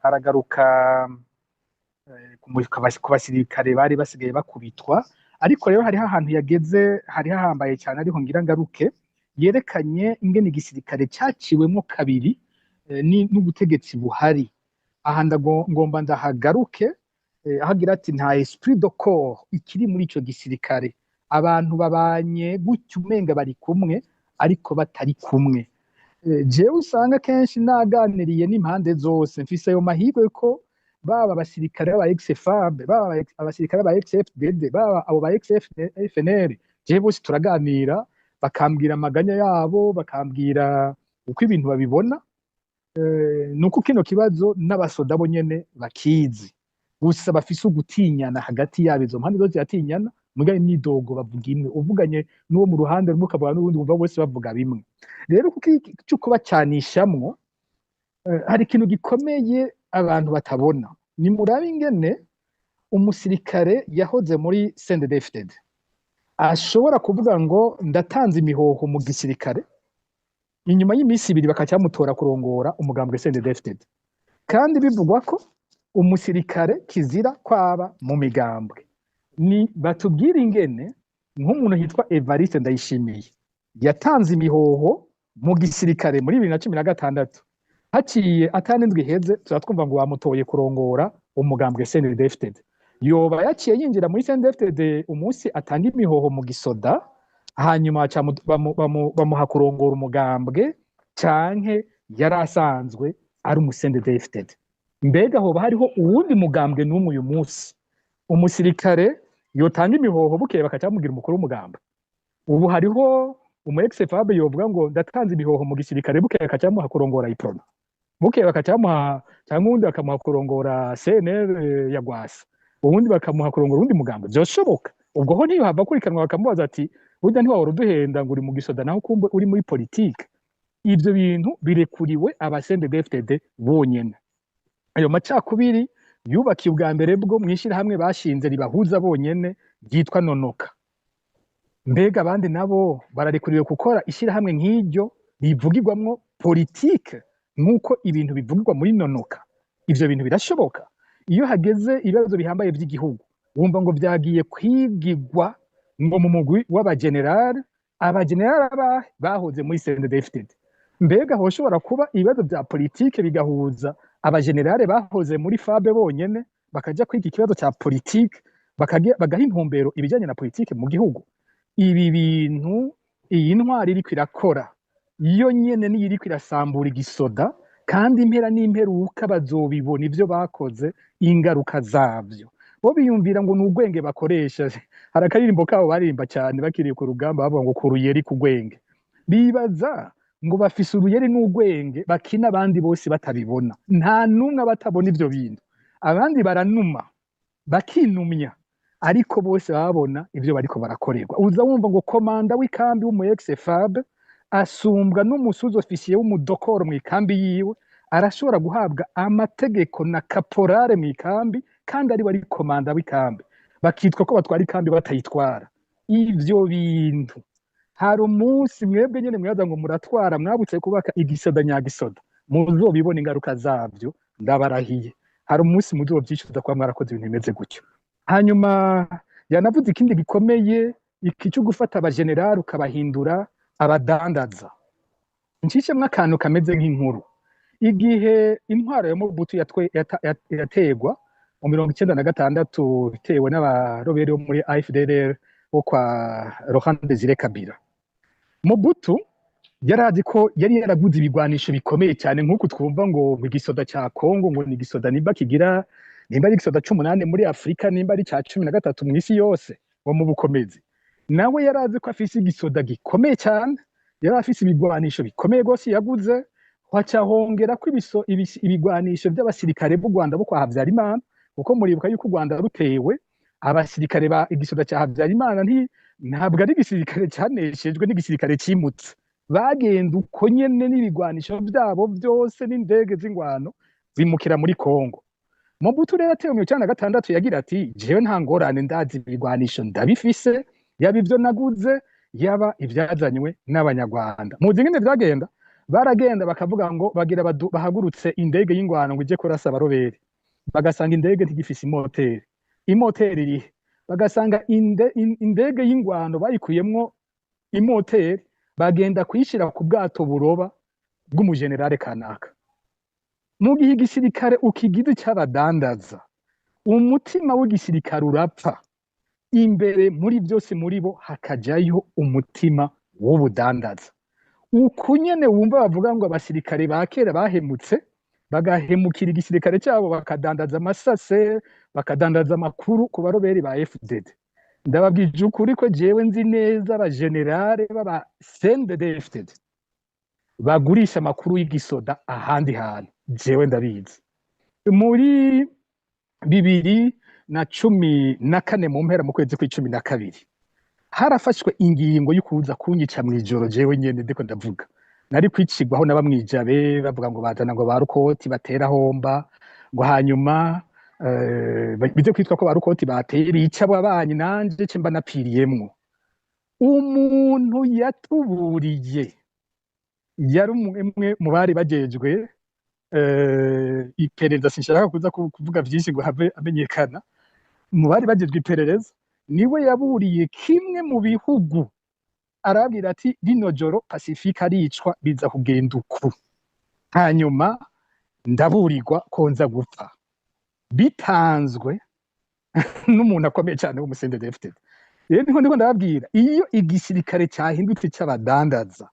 aragaruka ku basirikare bari basigaye bakubitwa, ariko rero hariho ahantu yageze hari hahambaye cyane, ariho ngira ngaruke, yerekanye ingene igisirikare cyaciwemo kabiri n'ubutegetsi buhari. Aha ngomba ndahagaruke, ahagira ati nta esprit de corps ikiri muri ico gisirikare, abantu babanye gutyo umenga bari kumwe ariko batari kumwe. Jewe usanga kenshi naganiriye n'impande zose, mfise ayo mahirwe ko baba abasirikare ba ex-FAB, baba abasirikare ba ex-FDD, baba abo ba ex-FNL, jewe bose turaganira, bakambwira amaganya yabo, bakambwira uko ibintu babibona. Nuko kino kibazo n'abasoda bo nyene bakizi, gusa bafise ugutinyana hagati yabo, izo mpande zose ziratinyana, mugabe imyidogo bavuga imwe, uvuganye n'uwo mu ruhande rumwe ukavuga n'ubundi, bumva bose bavuga bimwe. Rero kuko icyo kubacanishamwo hari ikintu gikomeye abantu batabona. Ni murabe ingene umusirikare yahoze muri CNDD-FDD ashobora kuvuga ngo ndatanze imihoho mu gisirikare, inyuma y'iminsi ibiri bakacyamutora kurongora umugambwe CNDD-FDD, kandi bivugwa ko umusirikare kizira kwaba mu migambwe. Ni batubwira ingene nk'umuntu hitwa Evariste Ndayishimiye yatanze imihoho mu gisirikare muri 2016, haciye atanindwi heze turatwumva ngo bamutoye kurongora umugambwe CNDD-FDD. Yoba yaciye yinjira muri CNDD-FDD umunsi atanga imihoho mu gisoda, hanyuma bamuha kurongora umugambwe, canke yari asanzwe ari umu CNDD-FDD? Mbega hoba hariho uwundi mugambwe n'umwe uyu munsi umusirikare yotanga imihoho bukeye bakacamugira umukuru w'umugambwe? Ubu hariho umu ex-FAB yovuga ngo ndatanze imihoho mu gisirikare, bukeye bakacamuha kurongora iprona, bukeye bakacamuha cyangwa uwundi bakamuha kurongora CNL ya Gwasa, uwundi bakamuha kurongora uwundi mugambwe? Byoshoboka? Ubwo ho ntibahava kurikanwa bakamubaza ati burya ntiwahora uduhenda ngo uri mu gisoda naho kumbe uri muri politike? Ivyo bintu birekuriwe aba CNDD-FDD bonyene. Ayo macakubiri yubakiye ubwa mbere bwo mwishirahamwe bashinze ribahuza bonyene ryitwa Nonoka. Mbega abandi nabo bararekuriwe gukora ishirahamwe nk'iryo rivugirwamwo politike nk'uko ibintu bivugirwa muri Nonoka? Ivyo bintu birashoboka? Iyo hageze ibibazo bihambaye by'igihugu, wumva ngo vyagiye kwigirwa ngo mu mugwi w'abagenerali, abagenerali bahoze muri CNDD-FDD. Mbega hoshobora kuba ibibazo vya politike bigahuza abagenerali bahoze muri FAB bonyene, bakaja kwiga ikibazo cya politike, bagaha intumbero ibijanye na politike mu gihugu? Ibi bintu iyi ntwari iriko irakora iyo nyene niyo iriko irasambura igisoda, kandi impera n'imperuka bazobibona ivyo bakoze, ingaruka zavyo. Bo biyumvira ngo n'ugwenge bakoresha. Hari akaririmbo kabo baririmba cyane bakiriye ku rugamba bavuga ngo ku ruyeri ku gwenge. Bibaza ngo bafise uruyeri n'ugwenge bakina abandi bose batabibona. Nta numwe batabona ivyo bintu. Abandi baranuma bakinumya, ariko bose babona ivyo bariko barakorerwa. Uza wumva ngo komanda w'ikambi w'umu ex-FAB asumbwa n'umusuzi ofisiye w'umudokoro mu ikambi yiwe, arashobora guhabwa amategeko na kaporale mu ikambi, kandi ari wari komanda w'ikambi, bakitwa ko batwara ikambi batayitwara. Ivyo bintu hari umunsi mwebwe nyene mwaza ngo muratwara, mwabutse kubaka igisoda nyagisoda, muzobibona ingaruka zavyo, ndabarahiye. Hari umunsi muzovyishuza kwa mwarakoze ibintu bimeze gutyo. Hanyuma yanavuze ikindi gikomeye, iki cyo gufata abagenerali ukabahindura abadandaza. Ncishemwe akantu kameze nk'inkuru. Igihe intwaro ya Mobutu yategwa mu 1996, itewe n'abarobere bo muri AFDLR bo kwa Laurent Désiré Kabila, Mobutu yarazi ko yari yaraguze ibigwanisho bikomeye cyane, nk'uko twumva ngo igisoda cya Kongo ngo ni igisoda nimba kigira, nimba ari igisoda c'8 muri Afrika, nimba ari cya 13 mu isi yose wo mu bukomezi. Nawe yarazi ko afise igisoda gikomeye cyane, yari afise ibigwanisho bikomeye gose yaguze, hongera ko ibigwanisho by'abasirikare b'u Rwanda bo kwa Habyarimana, kuko muribuka yuko u Rwanda rutewe, abasirikare ba igisoda cya Habyarimana ntabwo ari igisirikare cyaneshejwe n'igisirikare cimutse, bagenda uko nyene n'ibigwanisho byabo byose n'indege z'ingwano bimukira muri Kongo. Mobutu rero atewe mu 1996 yagira ati jewe nta ngorane, ndazi ibigwanisho ndabifise, yaba ivyo naguze yaba ivyazanywe n'abanyarwanda. Muzi ngene vyagenda, baragenda bakavuga ngo bagira bahagurutse indege y'ingwano ngo ije kurasa abaroberi, bagasanga indege ntigifise imoteri irihe, bagasanga indege y'ingwano bayikuyemwo imoteri, bagenda kuyishira ku bwato buroba bw'umujenerale kanaka. Mu gihe igisirikare ukigize cy'abadandaza, umutima w'igisirikare urapfa, imbere muri byose muri bo hakajayo umutima w'ubudandaza. Uku nyene wumva bavuga ngo abasirikare ba kera bahemutse, bagahemukira igisirikare cyabo, bakadandaza amasase, bakadandaza amakuru ku baroberi ba FDD. Ndababwije ukuri ko jewe nzi neza abajenerale baba CNDD FDD bagurisha amakuru y'igisoda ahandi hantu, jewe ndabizi. Muri 2014 mu mpera mu kwezi kwa12 harafashwe ingingo y'ukuza kunyica mw'ijoro, jewe nyene ndiko ndavuga nari kwicigwaho n'abamwijabe bavuga ngo bazana ngo barukoti batera homba, ngo hanyuma bize kwitwa ko barukoti bateye bica ababanyi, nanje ce mba napiriyemwo. Umuntu yatuburiye yari umwe mu bari bajejwe iperereza, sinshaka kuza kuvuga vyinshi ngo have amenyekana, mu bari bajejwe iperereza niwe yaburiye kimwe mu bihugu, arabwira ati rino joro Pacifique aricwa biza kugenda uku, hanyuma ndaburirwa ko nza gupfa, bitanzwe n'umuntu akomeye cyane w'umusende FDD. Rero ndiko ndababwira, iyo igisirikare cyahindutse cy'abadandaza,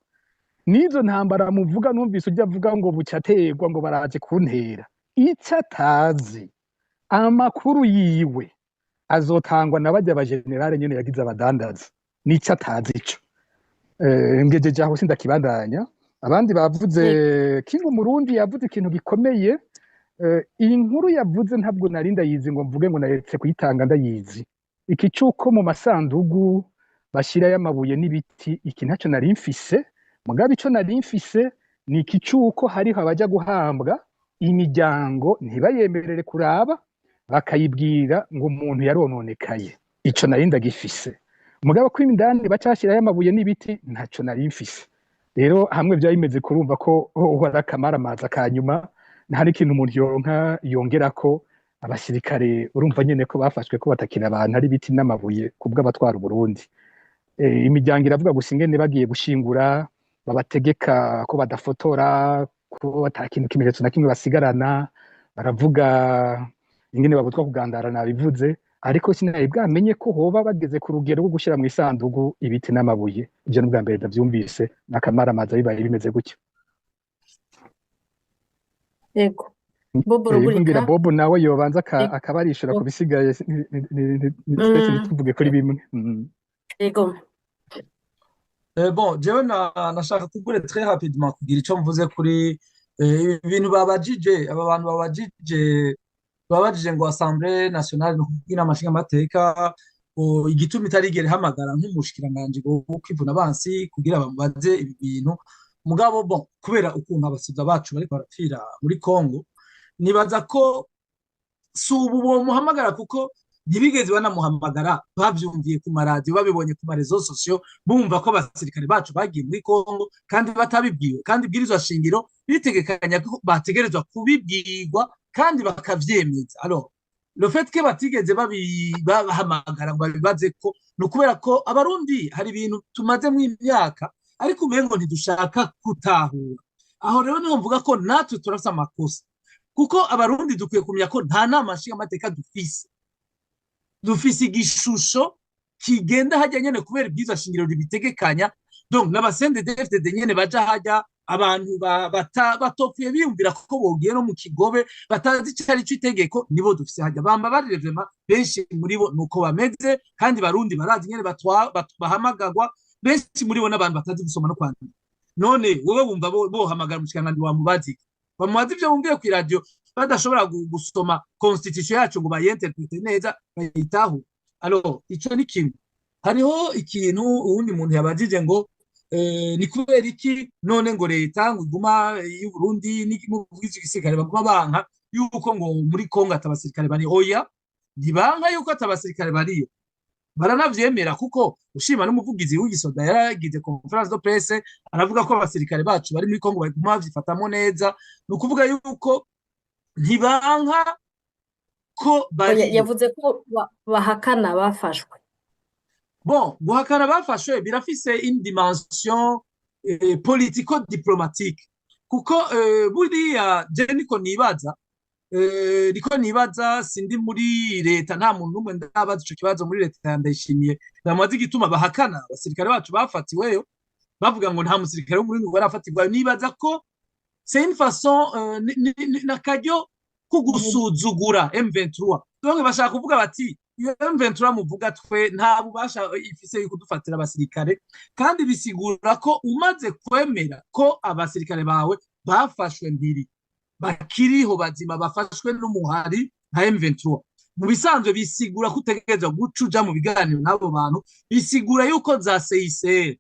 nizo ntambara muvuga numvise ujya avuga ngo bucyategwa ngo baraje kuntera, icyo atazi amakuru yiwe azotangwa na bajya abajenerale nyene yagize abadandaza, n'icyo atazi ico. Ngejeje aho sindakibandanya. Abandi bavuze Kingu Murundi yavuze ikintu gikomeye, iyi nkuru yavuze ntabwo nari ndayizi ngo mvuge ngo naretse kuyitanga ndayizi. Iki cyuko mu masandugu bashira y'amabuye n'ibiti, iki ntacyo nari mfise, mugabe ico nari mfise ni iki cyuko hariho abaja guhambwa, imiryango ntibayemerere kuraba, bakayibwira ngo umuntu yarononekaye. Ico nari ndagifise, mugabe ko imindani bacashira y'amabuye n'ibiti ntacyo nari mfise. Rero hamwe bya bimeze kurumva ko uhora kamaramaza kanyuma ntari ikintu umuntu yongera ko abasirikare urumva nyene ko bafashwe ko batakira abantu ari biti n'amabuye kubwa abatwara Burundi. Imiryango iravuga gusa ingene bagiye gushingura, babategeka ko badafotora, ko batakintu kimenyetso na kimwe basigarana, baravuga ingene babutwa kugandara nabivuze, ariko sinari bwamenye ko hoba bageze ku rugero rwo gushira mu isandugu ibiti n'amabuye. Ivyo n'ubwa mbere ndavyumvise, n'akamaramaza bibaye bimeze gutyo. Yego. Bobo Rugurika. Bobo nawe yobanza akabarishura ku bisigaye, tuvuge kuri bimwe. Yego. Bon, jewe nashaka kugure très rapidement kugira ico mvuze kuri ibintu babajije, aba bantu babajije ngo Assemblée nationale no kugira amashinga amateka igituma itarigere hamagara nk'umushikiranganje go kwivuna abansi kugira bamubaze ibi bintu. Mugabo bon, kubera ukuntu abasiza bacu bari barapfira muri Congo, nibaza ko subu bo muhamagara kuko ntibigeze banamuhamagara, bavyumviye ku maradiyo, babibonye ku marezo sosiyo, bumva ko abasirikare bacu bagiye muri Congo kandi batabibwiwe, kandi ibwirizwa shingiro bitegekanya ko bategerezwa kubibwirwa kandi bakavyemeza. Alors le fait que batigeze bahamagara ngo bibaze ko no kubera ko abarundi hari ibintu tumaze mu imyaka ariko umengo ntidushaka gutahura. Aho rero niho mvuga ko natwe turafise amakosa, kuko abarundi dukwiye kumenya ko nta nama nshinga amateka dufise igishusho kigenda hajya nyene kubera ibyiza shingiro bibitegekanya. Donc n'abasende DFDD nyene baja hajya abantu batopfuye biyumvira ko bogiye no mu kigobe batazi icari c'itegeko, nibo dufise hajya bamba barire vraiment benshi muri bo nuko bameze, kandi barundi barazi nyene bahamagarwa, benshi muri bo n'abantu batazi gusoma no kwandika. None wowe wumva bohamagara umushikiranganje bamubazi ivyo bumviye ku radio badashobora gusoma constitution yacu ngo bayinterprete neza bayitaho. Alors ico ni kimwe. Hariho ikintu uwundi muntu yabajije ngo ni kubera iki none ngo leta ngo iguma y'u Burundi n'umuvugizi w'igisirikare baguma banka yuko ngo muri Kongo atabasirikare bari. Oya, ntibanka yuko atabasirikare bariyo, baranavyemera kuko ushima n'umuvugizi w'igisoda yaragize conference de presse aravuga ko abasirikare bacu bari muri Kongo baguma bavyifatamo neza ni ukuvuga yuko ntibanka ko bariyo yavuze ko bahakana bafashwe. bon guhakana bafashwe birafise une dimension politico-diplomatique kuko buriya je niko nibaza sindi muri leta nta muntu n'umwe ndabaza ico kibazo muri leta ya Ndayishimiye bamaze igituma bahakana abasirikare bacu bafatiweyo bavuga ngo nta musirikare wo muri ngo barafatirwa nibaza ko c'est une façon nakaryo ko gusuzugura M23 donc bashaka kuvuga bati iyo M23 muvuga twe nta bubasha ifise yo kudufatira abasirikare kandi bisigura ko umaze kwemera ko abasirikare bawe bafashwe mbiri bakiriho bazima bafashwe n'umuhari nka M23 mu bisanzwe bisigura kutegereza gucuja mu biganiro n'abo bantu bisigura yuko za CICR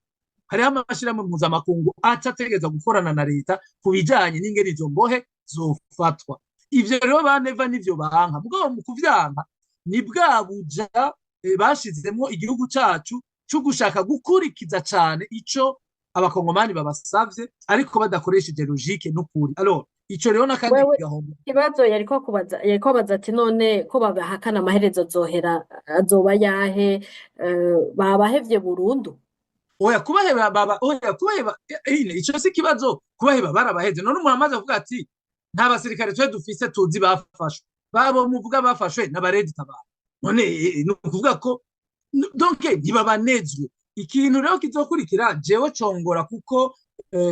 hariho amashirahamwe mpuzamakungu acategereza gukorana na leta ku bijanye n'ingeri izo mbohe zofatwa ivyo rero baneva n'ivyo banka mugabo mu kuvyanka ni bwa buja bashizemo igihugu cacu cyo gushaka gukurikiza cane ico abakongomani babasavye ariko badakoresheje logique n'ukuri alors ico rero nakandi gahombo ikibazo yariko baza ati none ko babahakana amaherezo zohera azoba yahe babahevye burundu oya kubaheba ico si kibazo kubaheba barabaheze none umuntu amaze kuvuga ati nta basirikare twe dufise tuzi bafashwe babo muvuga bafashwe n'abaredi tabara none ni ukuvuga ko donc ntibabanezwe ikintu rero kizokurikira jewe congora kuko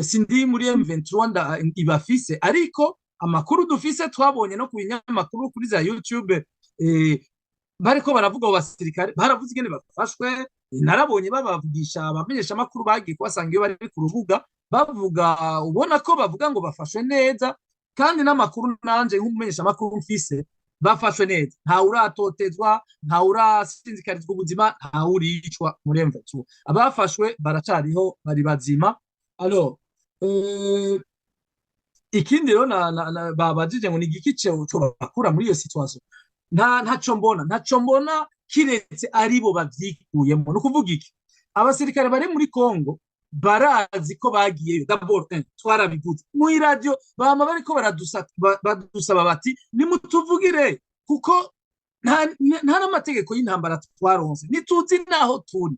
sindi muri M23 ibafise ariko amakuru dufise twabonye no ku binyamakuru kuri za YouTube bariko baravuga abo basirikare baravuze ingene bafashwe narabonye babavugisha abamenyesha makuru bagiye kubasanga iyo bari ku rubuga bavuga ubona ko bavuga ngo bafashwe neza kandi n'amakuru nanje nk'umumenyesha makuru mfise bafashwe neza nta uratotezwa nta urasinzikarizwa ubuzima nta uricwa muri M23 abafashwe baracariho bari bazima alors ikindi rero babajije ngo ni igiki cyo bakura muri iyo situation ntaco mbona kiretse aribo bavyikuyemo no kuvuga iki abasirikare bari muri Kongo barazi ko bagiyeyo d'abord twarabivuze mu radio bama bariko badusaba bati nimutuvugire kuko nta n'amategeko y'intambara twaronse nituzi naho turi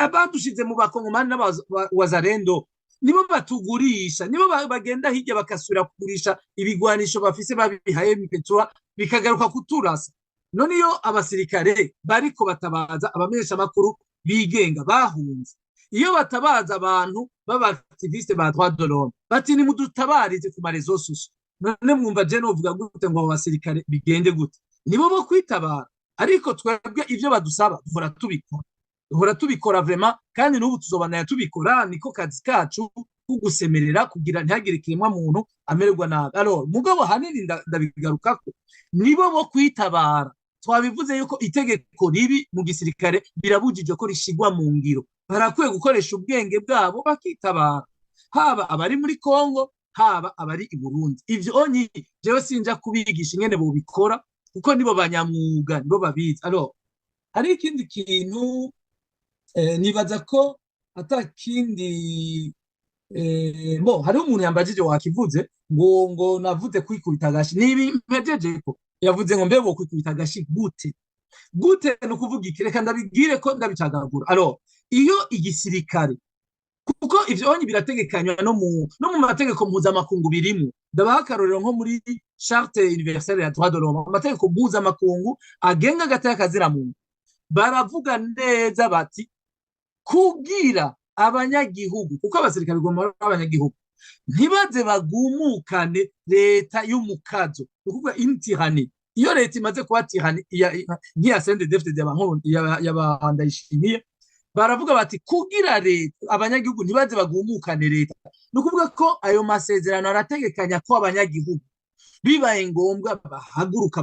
abadushize mu bakongomani n'abazarendo nibo batugurisha nibo bagenda hirya bakasubira kugurisha ibigwanisho bafise babihaye M23 bikagaruka kuturasa none iyo abasirikare bariko batabaza abamenyesha makuru bigenga bahunze iyo batabaza abantu b'abactiviste ba droit de l'homme bati ni mudutabarize ku marezo sociaux none mwumva je novuga gute ngo abasirikare bigende gute nibo bo kwitabara ariko twebwe ivyo badusaba duhora tubikora vraiment kandi n'ubu tuzobana tubikora niko kazi kacu kugusemerera kugira ntihagire ikiremwa muntu amererwa nabi alors mugabo hanini ndabigarukako nibo bo kwitabara twabivuze yuko itegeko ribi mu gisirikare birabujije ko rishigwa mu ngiro barakwiye gukoresha ubwenge bwabo bakitabara haba abari muri Kongo haba abari i Burundi ivyo onyi jewe sinja kubigisha ingene bo bikora kuko nibo banyamwuga nibo babizi alors hari ikindi kintu nibaza ko atakindi hariho umuntu yambajije wakivuze ngo navuze kwikubita agashi nibi mpejeje ko yavuze ngo mbebo kwikubita agashi gute no kuvuga iki reka ndabigire ko ndabicagagura alors iyo igisirikare kuko ivyo onye birategekanywa no mu mategeko mpuzamakungu birimo ndabaha akarorero nko muri charte universelle ya droit de l'homme amategeko mpuzamakungu agenga agateka kazira muntu baravuga neza bati kugira abanyagihugu kuko abasirikare gomora abanyagihugu ntibaze bagumukane leta y'umukazo ukuvuga intirani iyo leta imaze kuba tirani nk'iya CNDD-FDD y'abandayishimiye baravuga bati kugira leta abanyagihugu ntibaze bagumukane leta no kuvuga ko ayo masezerano arategekanya ko abanyagihugu bibaye ngombwa bahaguruka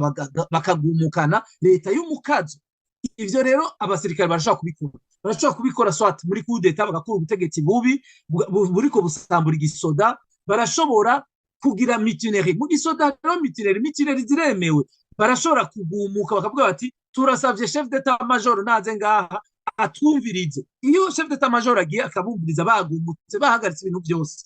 bakagumukana leta y'umukazo ivyo rero abasirikare barashobora kubikora swat muri coup d'etat bagakora ubutegetsi bubi buriko busambura igisoda barashobora kugira mutinerie mu gisoda rero mutinerie ziremewe barashobora kugumuka bakavuga bati turasavye chef d'état major naze ngaha atwumvirize. Iyo chef d'état major agiye akabumviriza bagumutse bahagaritse ibintu byose,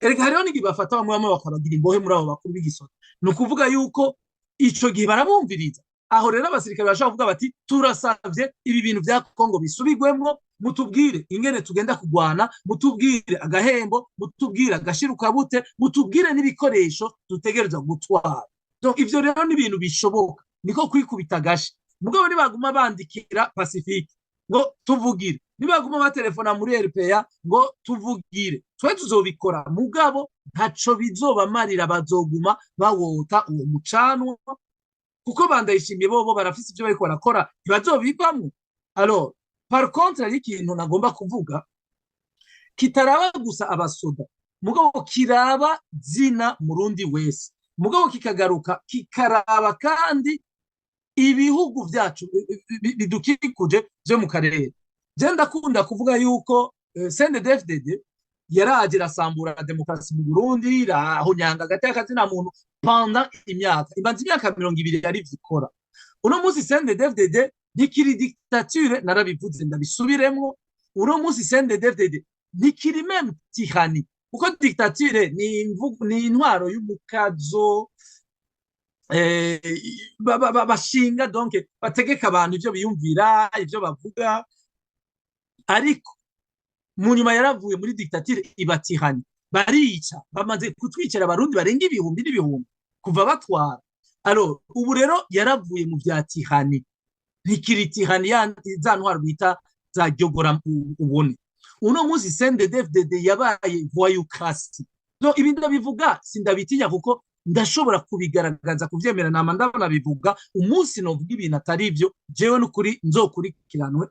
erega hariho n'igihe bafata bamwe bamwe bakabagira imbohe muri abo bakuru b'igisoda. Ni ukuvuga yuko ico gihe barabumviriza. Aho rero abasirikare bashobora kuvuga bati turasavye ibi bintu vya Kongo bisubigwemwo, mutubwire ingene tugenda kugwana, mutubwire agahembo, mutubwire agashiruka bute, mutubwire n'ibikoresho dutegereza gutwara. Donc ivyo rero ni ibintu bishoboka, niko kwikubita agashi. Mugabo nibaguma bandikira Pacifique ngo tuvugire, nibaguma batelefona muri RPA ngo tuvugire, twe tuzobikora, mugabo ntaco bizobamarira, bazoguma bawota uwo mucanwa, kuko bandayishimiye bobo barafise ivyo bariko barakora ntibazobivamwo. Alors par contre ari ikintu nagomba kuvuga kitaraba gusa abasoda, mugabo kiraba zina murundi wese, mugabo kikagaruka kikaraba kandi ibihugu vyacu bidukikuje vyo mu karere. Je ndakunda kuvuga yuko CNDD-FDD yaraje rasambura demokarasi mu Burundi, rahonyanga gateka zina muntu pendant imyaka 20 yari vikora. Uno munsi CNDD-FDD ntikiri dictature, narabivuze ndabisubiremwo. Uno munsi CNDD-FDD ntikiri même tyrannie, kuko dictature ni intwaro y'umukazo bashinga, donc bategeka abantu ivyo biyumvira, ivyo bavuga. Ariko mu nyuma yaravuye muri dictature ibatihani, barica, bamaze kutwicira abarundi barenga ibihumbi n'ibihumbi kuva batwara. Alors ubu rero yaravuye mu vyatihani, ntikiri tihani za ntwaro bita za gyogora ubone. Uno munsi CNDD-FDD yabaye voyoucratie. No ibi ndabivuga sindabitinya kuko ndashobora kubigaragaza kuvyemera, nama ndabona bivuga umunsi novuga ibintu atari ivyo, jewe n'ukuri nzokurikiranwe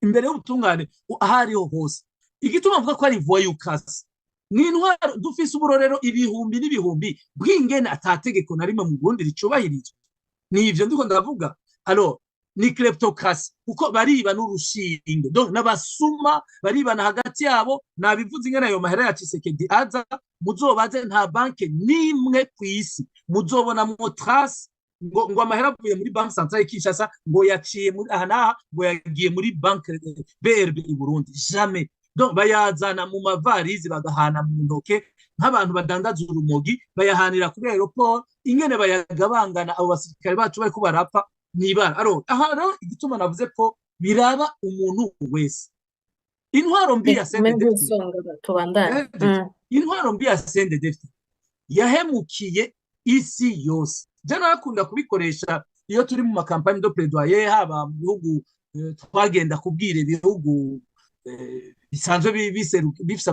imbere y'ubutungane ahariho hose. Igituma mvuga ko ari voyoucratie ni intwaro dufise uburorero ibihumbi n'ibihumbi bw'ingene atategeko na rimwe mu Burundi ricubahirizwa. Ni ivyo ndiko ndavuga. Alors ni kleptocratie kuko bariba n'urushinge, donc n'abasuma baribana hagati yabo. Nabivuze ingene ayo mahera ya Tshisekedi aza, muzobaze nta banke nimwe kw'isi muzobona mu trace ngo amahera avuye muri banke centrale Kinshasa ngo yaciye muri ahanaha ngo yagiye muri banke BRB i Burundi, jamais. Donc bayazana mu mavarizi bagahana mu ntoke nk'abantu badandaza urumogi, bayahanira kuri aeroport, ingene bayagabangana abo basirikare bacu bariko barapfa nibara. Alors aha rero igituma navuze ko biraba umuntu wese. Intwaro mbi ya CNDD-FDD yahemukiye isi yose. Je narakunda kubikoresha iyo turi mu makampani de plaidoyer, haba mu bihugu twagenda kubwira ibihugu bisanzwe bifise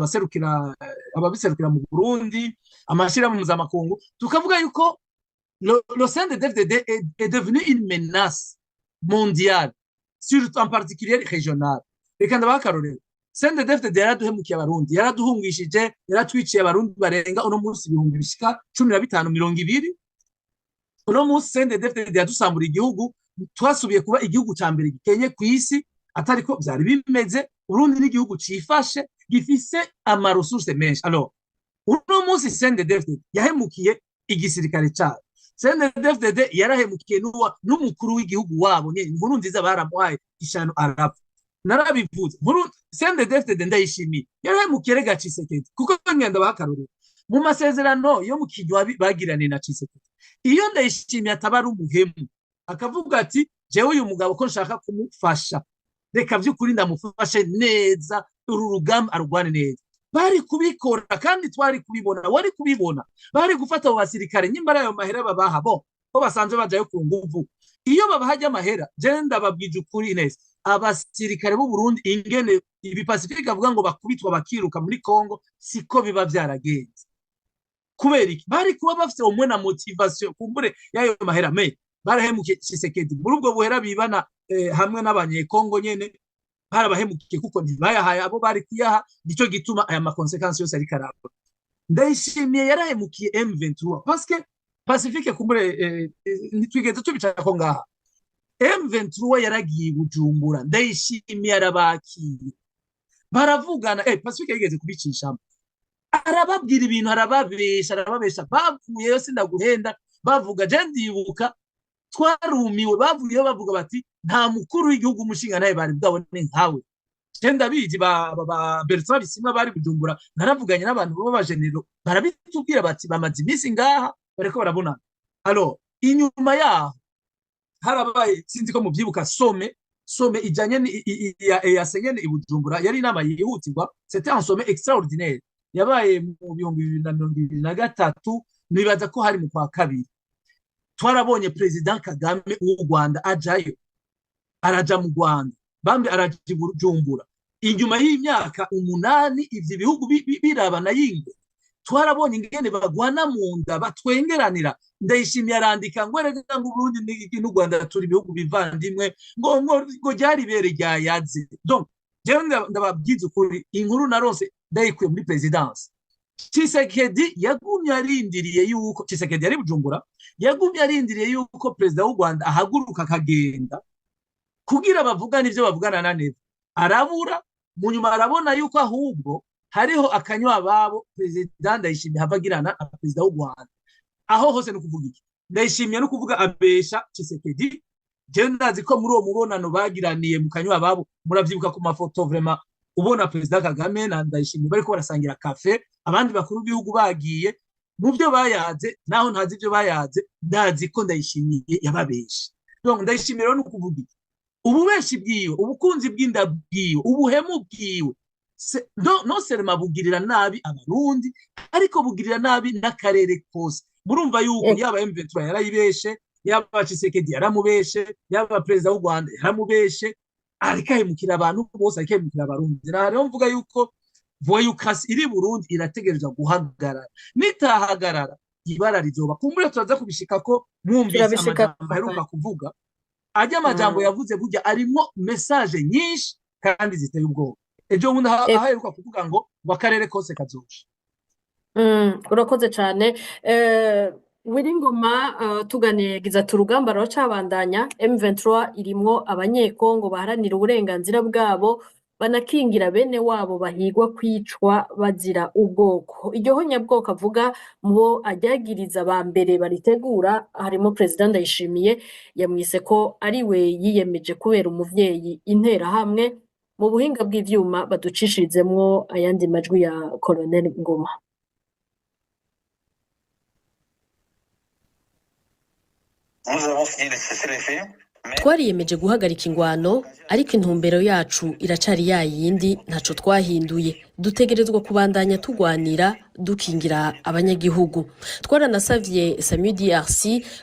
ababiserukira mu Burundi, amashirahamwe mpuzamakungu, tukavuga yuko le CNDD-FDD est devenu une menace mondiale, surtout en particulier régionale. Reka ndabaha akarorero. CNDD-FDD yaraduhemukiye abarundi, yaraduhungishije, yaratwiciye abarundi barenga uno munsi ibihumbi bishika 15-20. Uno munsi CNDD-FDD yadusambura igihugu, twasubiye kuba igihugu ca mbere gikenye kw'isi, atari ko vyari bimeze. Urundi n'igihugu cifashe gifise ama ressources menshi. Alors uno munsi CNDD-FDD yahemukiye igisirikare cyayo. CNDD-FDD yarahemukiye n'umukuru w'igihugu wabo nyene, inkuru nziza baramuhaye ishano arapfa. Narabivuze CNDD-FDD ndayishimiye yarahemukiye rega Tshisekedi, kuko ngenda bakarorero mu masezerano yo mu kinywa bagirane na Tshisekedi. Iyo ndayishimiye atabari umuhemu akavuga ati jewe uyu mugabo ko nshaka kumufasha, reka vy'ukuri ndamufashe neza, uru rugamba arugwane neza, bari kubikora kandi twari kubibona, wari kubibona. Bari gufata abo basirikare nyimbara ayo mahera babaha bo ko basanzwe bajayo ku nguvu. Iyo babahaje amahera, je ndababwije ukuri neza, abasirikare b'u Burundi ingene ibi Pacifique avuga ngo bakubitwa bakiruka muri Kongo, siko biba vyaragenze. Kubera iki? Bari kuba bafite umwe na motivation kumbure yayo mahera, me barahemukiye Tshisekedi muri ubwo buhera bibana hamwe n'abanyekongo nyene, barabahemukiye kuko ntibayahaye abo bari kuyaha. Nico gituma aya makonsekansi yose ari karabo. Ndayishimiye yarahemukiye M23 parce que Pacifique kumbure nitwigeze tubicara ko ngaha. M23 yaragiye Bujumbura, Ndayishimiye arabakiye, baravugana. Pacifique yigeze kubicishamo, arababwira ibintu, arababesha bavuyeyo, sindaguhenda bavuga. Je ndibuka twarumiwe bavuyeho bavuga bati nta mukuru w'igihugu umushinga nawe bari bwabone nkawe genda biji ba Bertrand Bisimwa bari Bujumbura naravuganye n'abantu b'abajenero barabitubwira bati bamaze iminsi ngaha bareko barabona alors inyuma yaho harabaye sinzi ko mubyibuka some ijanye ya senyene ibujumbura yari inama yihutirwa c'était un sommet extraordinaire yabaye mu 2023 nibaza ko hari mu kwa kabiri twarabonye president Kagame w'u Rwanda ajayo araja mu Rwanda bambe araja Bujumbura inyuma y'imyaka 8 ivyo bihugu birabana yingwe twarabonye ingene bagwana mu nda batwengeranira ndayishimiye arandika ngo erega ngo Burundi n'u Rwanda turi bihugu bivandimwe ngo ryari bere ryayaze donc jewe ndababwiza ukuri inkuru naronse ndayikuye muri presidence Tshisekedi yagumye arindiriye yuko Tshisekedi yari Bujumbura yagumye arindiriye yuko president w'u Rwanda ahaguruka akagenda kugira bavugana ivyo bavugana na neza arabura mu nyuma arabona yuko ahubwo hariho akanywa babo president Ndayishimiye havagirana na president w'u Rwanda aho hose no kuvuga iki Ndayishimiye no kuvuga abesha Tshisekedi je ndazi ko muri uwo mubonano bagiraniye mu kanywa babo muravyibuka ku mafoto vraiment ubona president Kagame na Ndayishimiye bariko barasangira cafe abandi bakuru b'ibihugu bagiye mu byo bayaze naho ntazi ibyo bayaze ndazi ko Ndayishimiye yababesha donc Ndayishimiye no kuvuga iki ububeshi bwiwe ubukunzi bw'inda bwiwe ubuhemu bwiwe no seulement bugirira nabi abarundi ariko bugirira nabi n'akarere kose murumva yuko yaba M23 yarayibeshe yaba Tshisekedi yaramubeshe yaba president w'u Rwanda yaramubeshe arikahemukira abantu bose arikahemukira abarundi rero mvuga yuko voyukasi iri Burundi irategerezwa guhagarara nitahagarara ibara rizoba kumbure turaza kubishika ko mwumvise amajambo aheruka kuvuga ajya amajambo yavuze burya arimo message nyinshi kandi ziteye ubwoba ejo bundi aheruka kuvuga ngo wakarere kose kazosha urakoze cyane Wiringoma tuganigiza turugamba rwacabandanya M23 irimwo abanyekongo baharanira uburenganzira bwabo banakingira bene wabo bahigwa kwicwa bazira ubwoko iryo honyabwoko avuga mu ajyagiriza ba mbere baritegura harimo president Ndayishimiye yamwise ko ari we yiyemeje kubera umuvyeyi intera hamwe mu buhinga bw'ivyuma baducishirizemwo ayandi majwi ya Colonel Ngoma twariyemeje guhagarika ingwano ariko intumbero yacu iracari yayindi ntaco twahinduye dutegerezwa kubandanya tugwanira dukingira abanyagihugu twaranasavye SAMU DRC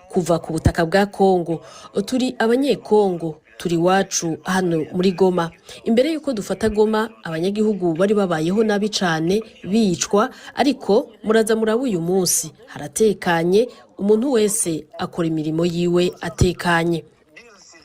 kuva ku butaka bwa Kongo turi abanyekongo turi wacu hano muri Goma imbere yuko dufata Goma abanyagihugu bari babayeho nabi cane bicwa ariko muraza muraba uyu munsi haratekanye umuntu wese akora imirimo yiwe atekanye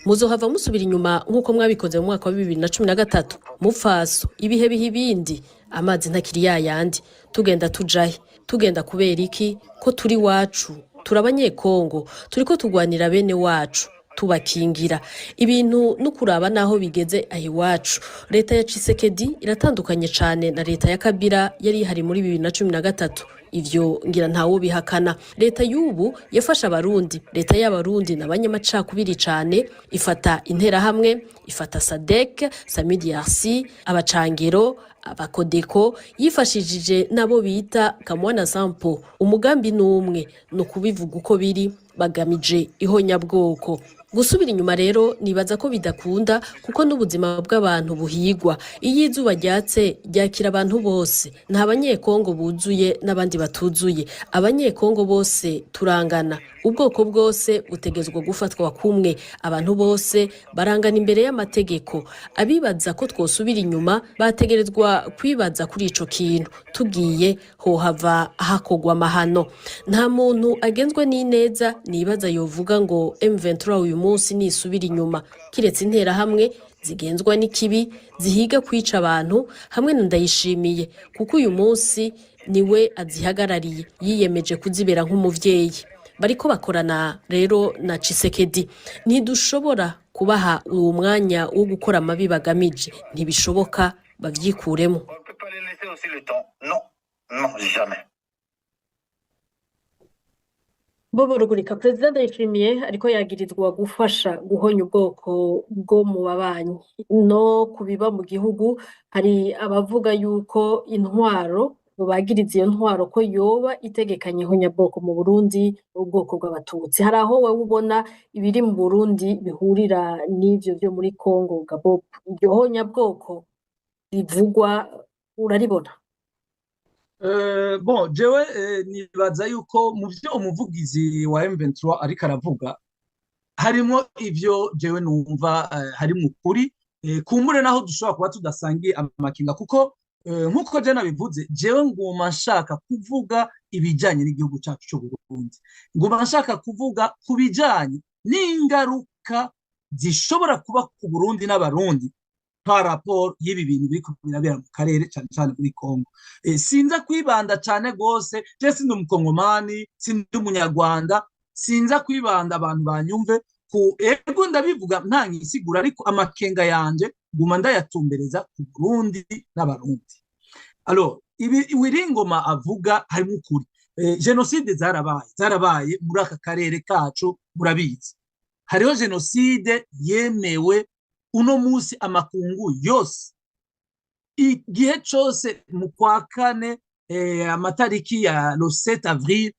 muzohava musubira inyuma nkuko mwabikoze mu mwaka wa 2013 mufaso ibihe bihibindi amazi ntakiri yayandi tugenda tujahe tugenda kubera iki ko turi wacu turabanyekongo turiko tugwanira bene wacu tubakingira ibintu nukuraba naho bigeze ahi wacu leta ya Tshisekedi iratandukanye cyane na leta ya Kabila yari hari muri 2013 ivyo ngira ntawo bihakana leta y'ubu yafasha abarundi leta y'abarundi nabanyamacakubiri cyane ifata intera hamwe ifata SADC SAMU DRC abacangero abakodeko yifashishije nabo bita Kamwana Sampo umugambi numwe no kubivuga uko biri bagamije ihonyabwoko gusubira inyuma rero nibaza ko bidakunda kuko n'ubuzima bw'abantu buhigwa iyo izuba ryatse ryakira abantu bose nta banyekongo buzuye n'abandi batuzuye abanyekongo bose turangana ubwoko bwose butegezwa gufatwa kumwe abantu bose barangana imbere y'amategeko abibaza ko twosubira inyuma bategerezwa kwibaza kuri ico kintu tugiye hohava hakogwa amahano nta muntu agenzwe n'ineza nibaza yovuga ngo M23 uyu munsi nisubira inyuma kiretse intera hamwe zigenzwa n'ikibi zihiga kwica abantu hamwe Ndayishimiye kuko uyu munsi niwe azihagarariye yiyemeje kuzibera nk'umuvyeyi bariko bakorana rero na Tshisekedi ntidushobora kubaha uwo mwanya wo gukora amabi bagamije ntibishoboka bavyikuremo Bobo Rugurika, Perezida Ndayishimiye ariko yagirizwa gufasha guhonya ubwoko bwo mu babanyi no kubiba mu gihugu. Hari abavuga yuko intwaro bagiriza iyo ntwaro ko yoba itegekanye ihonyabwoko mu Burundi, ubwoko bw'Abatutsi. Hari aho wowe ubona ibiri mu Burundi bihurira n'ivyo vyo muri Congo, Gabon? Iryo honyabwoko rivugwa uraribona? Bon, jewe nibaza yuko mu vyo umuvugizi wa M23 ariko aravuga harimo ivyo jewe numva harimo ukuri, kumbure naho dushobora kuba tudasangiye amakinga, kuko nk'uko je nabivuze, jewe nguma nshaka kuvuga ibijanye n'igihugu cyacu cyo Burundi, nguma nshaka kuvuga ku bijanye n'ingaruka zishobora kuba ku Burundi n'Abarundi par rapport y'ibi bintu biriko birabera mu karere cyane cyane muri Congo. Sinza kwibanda cyane gose, je sindi umukongomani, sindi umunyarwanda, sinza kwibanda abantu banyumve ku ego ndabivuga nta nkisigura, ariko amakenga yanje guma ndayatumbereza ku Burundi n'Abarundi. Alors ibi Wiringoma avuga harimo ukuri. Genocide zarabaye muri aka karere kacu, murabizi. Hariho genocide yemewe uno musi amakungu yose, igihe cyose mu kwa kane amatariki ya le 7 avril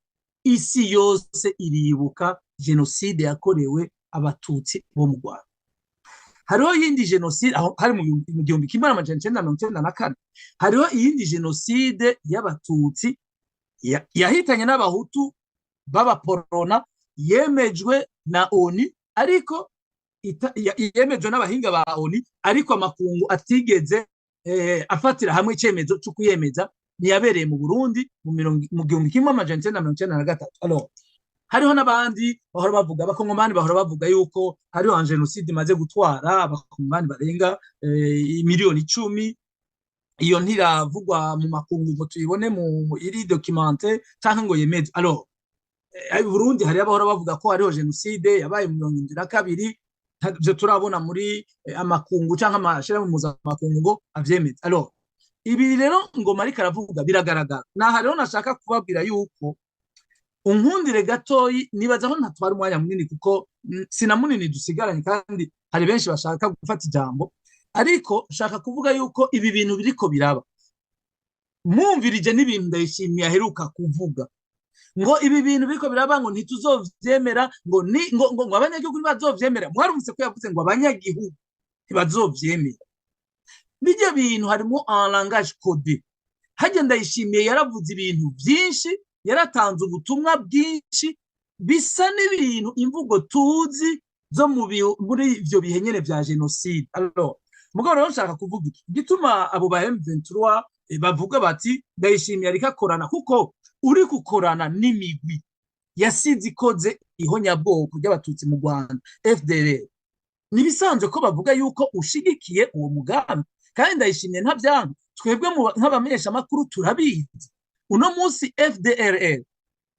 isi yose iribuka genocide yakorewe Abatutsi bo mu Rwanda. Hariho yindi genocide hari mu 1994, hariho iyindi genocide y'Abatutsi yahitanye n'Abahutu b'Abaporona, yemejwe na ONU, ariko yemejwe n'abahinga ba ONU, ariko amakungu atigeze afatira hamwe icyemezo cyo kuyemeza, niyabereye mu Burundi mu 1993. Alors hariho n'abandi bahora bavuga, abakongomani bahora bavuga yuko hariho genocide imaze gutwara abakongomani barenga miliyoni 10. Iyo ntiravugwa mu makungu ngo tuyibone mu iri documente cyangwa ngo yemeze. Alors Burundi hari abahora bavuga ko hariho genocide yabaye mu 1972, je turabona muri amakungu cyangwa amashirahamwe mpuzamakungu ngo avyemeze. Alors ibi rero Ngoma ariko aravuga biragaragara. Naha rero nashaka kubabwira yuko unkundire gatoyi, nibaza aho ntatwara umwanya munini kuko sina munini dusigaranye, kandi hari benshi bashaka gufata ijambo, ariko shaka kuvuga yuko ibi bintu biriko biraba mwumvirije n'ibintu Ndayishimiye aheruka kuvuga ngo ibi bintu biriko biraba ngo ntituzovyemera, ngo abanyagihugu ntibazovyemera. Mwarumvise ko yavuze ngo abanyagihugu ntibazovyemera. Bijya bintu harimo un langage codé. Hajya Ndayishimiye yaravuze ibintu byinshi, yaratanze ubutumwa bwinshi bisa n'ibintu imvugo tuzi zo muri ivyo bihe nyene vya genocide. Alors mugabo rero nshaka kuvuga iki gituma abo ba M23 bavuga bati Ndayishimiye ariko akorana, kuko uri gukorana n'imigwi yasize ikoze ihonyabwoko ry'Abatutsi mu Rwanda, FDLR. Nibisanzwe ko bavuga yuko ushigikiye uwo mugambi, kandi Ndayishimiye ntavyanga. Twebwe nk'abamenyesha makuru turabizi uno musi FDLR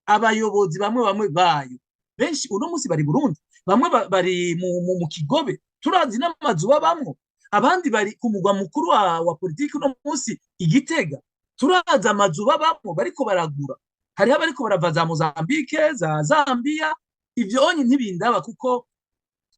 abayobozi bamwe bayo benshi uno musi bari Burundi, bamwe bari mu Kigobe, turazi n'amazu babamwo, abandi bari ku mugwa mukuru wa politiki uno musi Igitega, turaza amazu babamwo bariko baragura. Hariho bariko barava za Mozambique, za Zambia. Ivyo onye ntibindaba kuko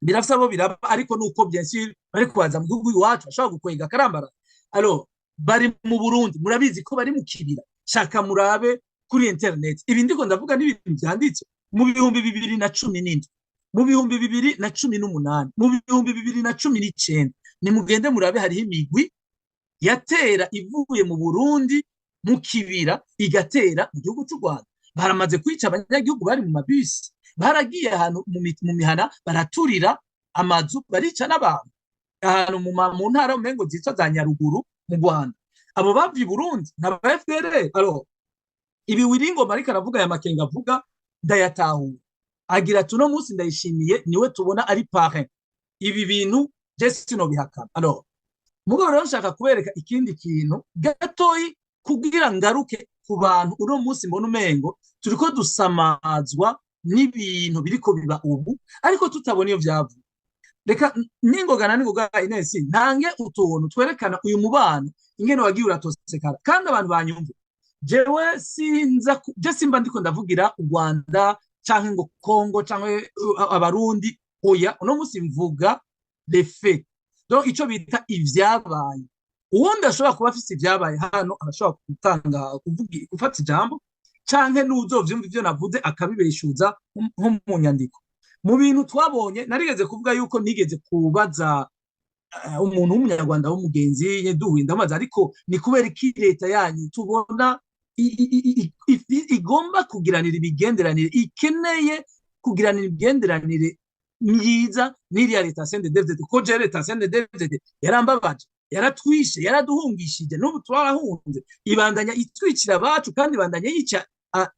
birafise abo biraba, ariko nuko bien sûr bariko baza mu gihugu iwacu bashobora gukwega karambara. Alors bari mu Burundi, murabizi ko bari mu kibira. Shaka murabe kuri internet, ibi ndiko ndavuga n'ibintu byanditse mu 2017, mu 2018, mu 2019. Nimugende murabe, hariho imigwi yatera ivuye mu Burundi mu kibira igatera mu gihugu cy'u Rwanda. Baramaze kwica abanyagihugu bari mu mabisi, baragiye ahantu mu mihana baraturira amazu, barica n'abantu ahantu mu ntara umengo zitwa za Nyaruguru mu Rwanda. Abo bavye Burundi na FDLR. Alors ibi Wiringoma ariko aravuga ya makenga avuga ndayatahura, agira tuno musi Ndayishimiye niwe tubona ari parrain. Ibi bintu je no bihakana. Alors mugabo rero nshaka kubereka ikindi kintu gatoyi kugira ngaruke ku bantu uno musi mbona umengo turiko dusamazwa n'ibintu biriko biba ubu, ariko tutabona iyo vyavuye. Reka ningoga Inesi ntange utuntu twerekana uyu mubano ingene wagiye uratosekara, kandi abantu banyumve. Jewe simba ndiko ndavugira u Rwanda canke ngo Kongo canke abarundi oya uno musi mvuga les faits donc ico bita ivyabaye uwundi ashobora kuba afise ivyabaye hano arashobora gutanga gufata ijambo canke n'uzovyumva ivyo navuze akabibeshuza nko mu nyandiko mu bintu twabonye narigeze kuvuga yuko nigeze kubaza umuntu w'umunyarwanda w'umugenzi duhuye ndamaze ariko ni kubera iki leta yanyu tubona igomba kugiranira imigenderanire ikeneye kugiranira imigenderanire myiza n'iriya leta CNDD-FDD ko je leta CNDD-FDD yarambabaje yaratwishe yaraduhungishije n'ubu twarahunze ibandanya itwicira abacu kandi ibandanya yica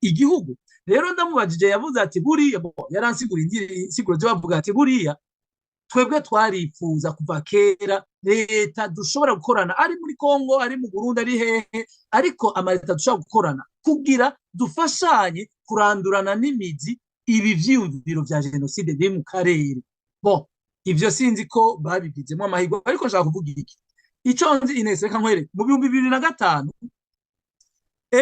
igihugu rero ndamubajije yavuze ati buriya yaransigura insiguro byo bavuga ati buriya twebwe twarifuza kuva kera leta dushobora gukorana ari muri Kongo ari mu Burundi ari hehe ariko amaleta dushobora gukorana kugira dufashanye kurandurana n'imizi ibi vyiyumviro vya genocide biri mu karere ivyo sinzi ko babigizemo amahirwe ariko nshaka kuvuga iki ico nzi Ines reka nkwere mu 2005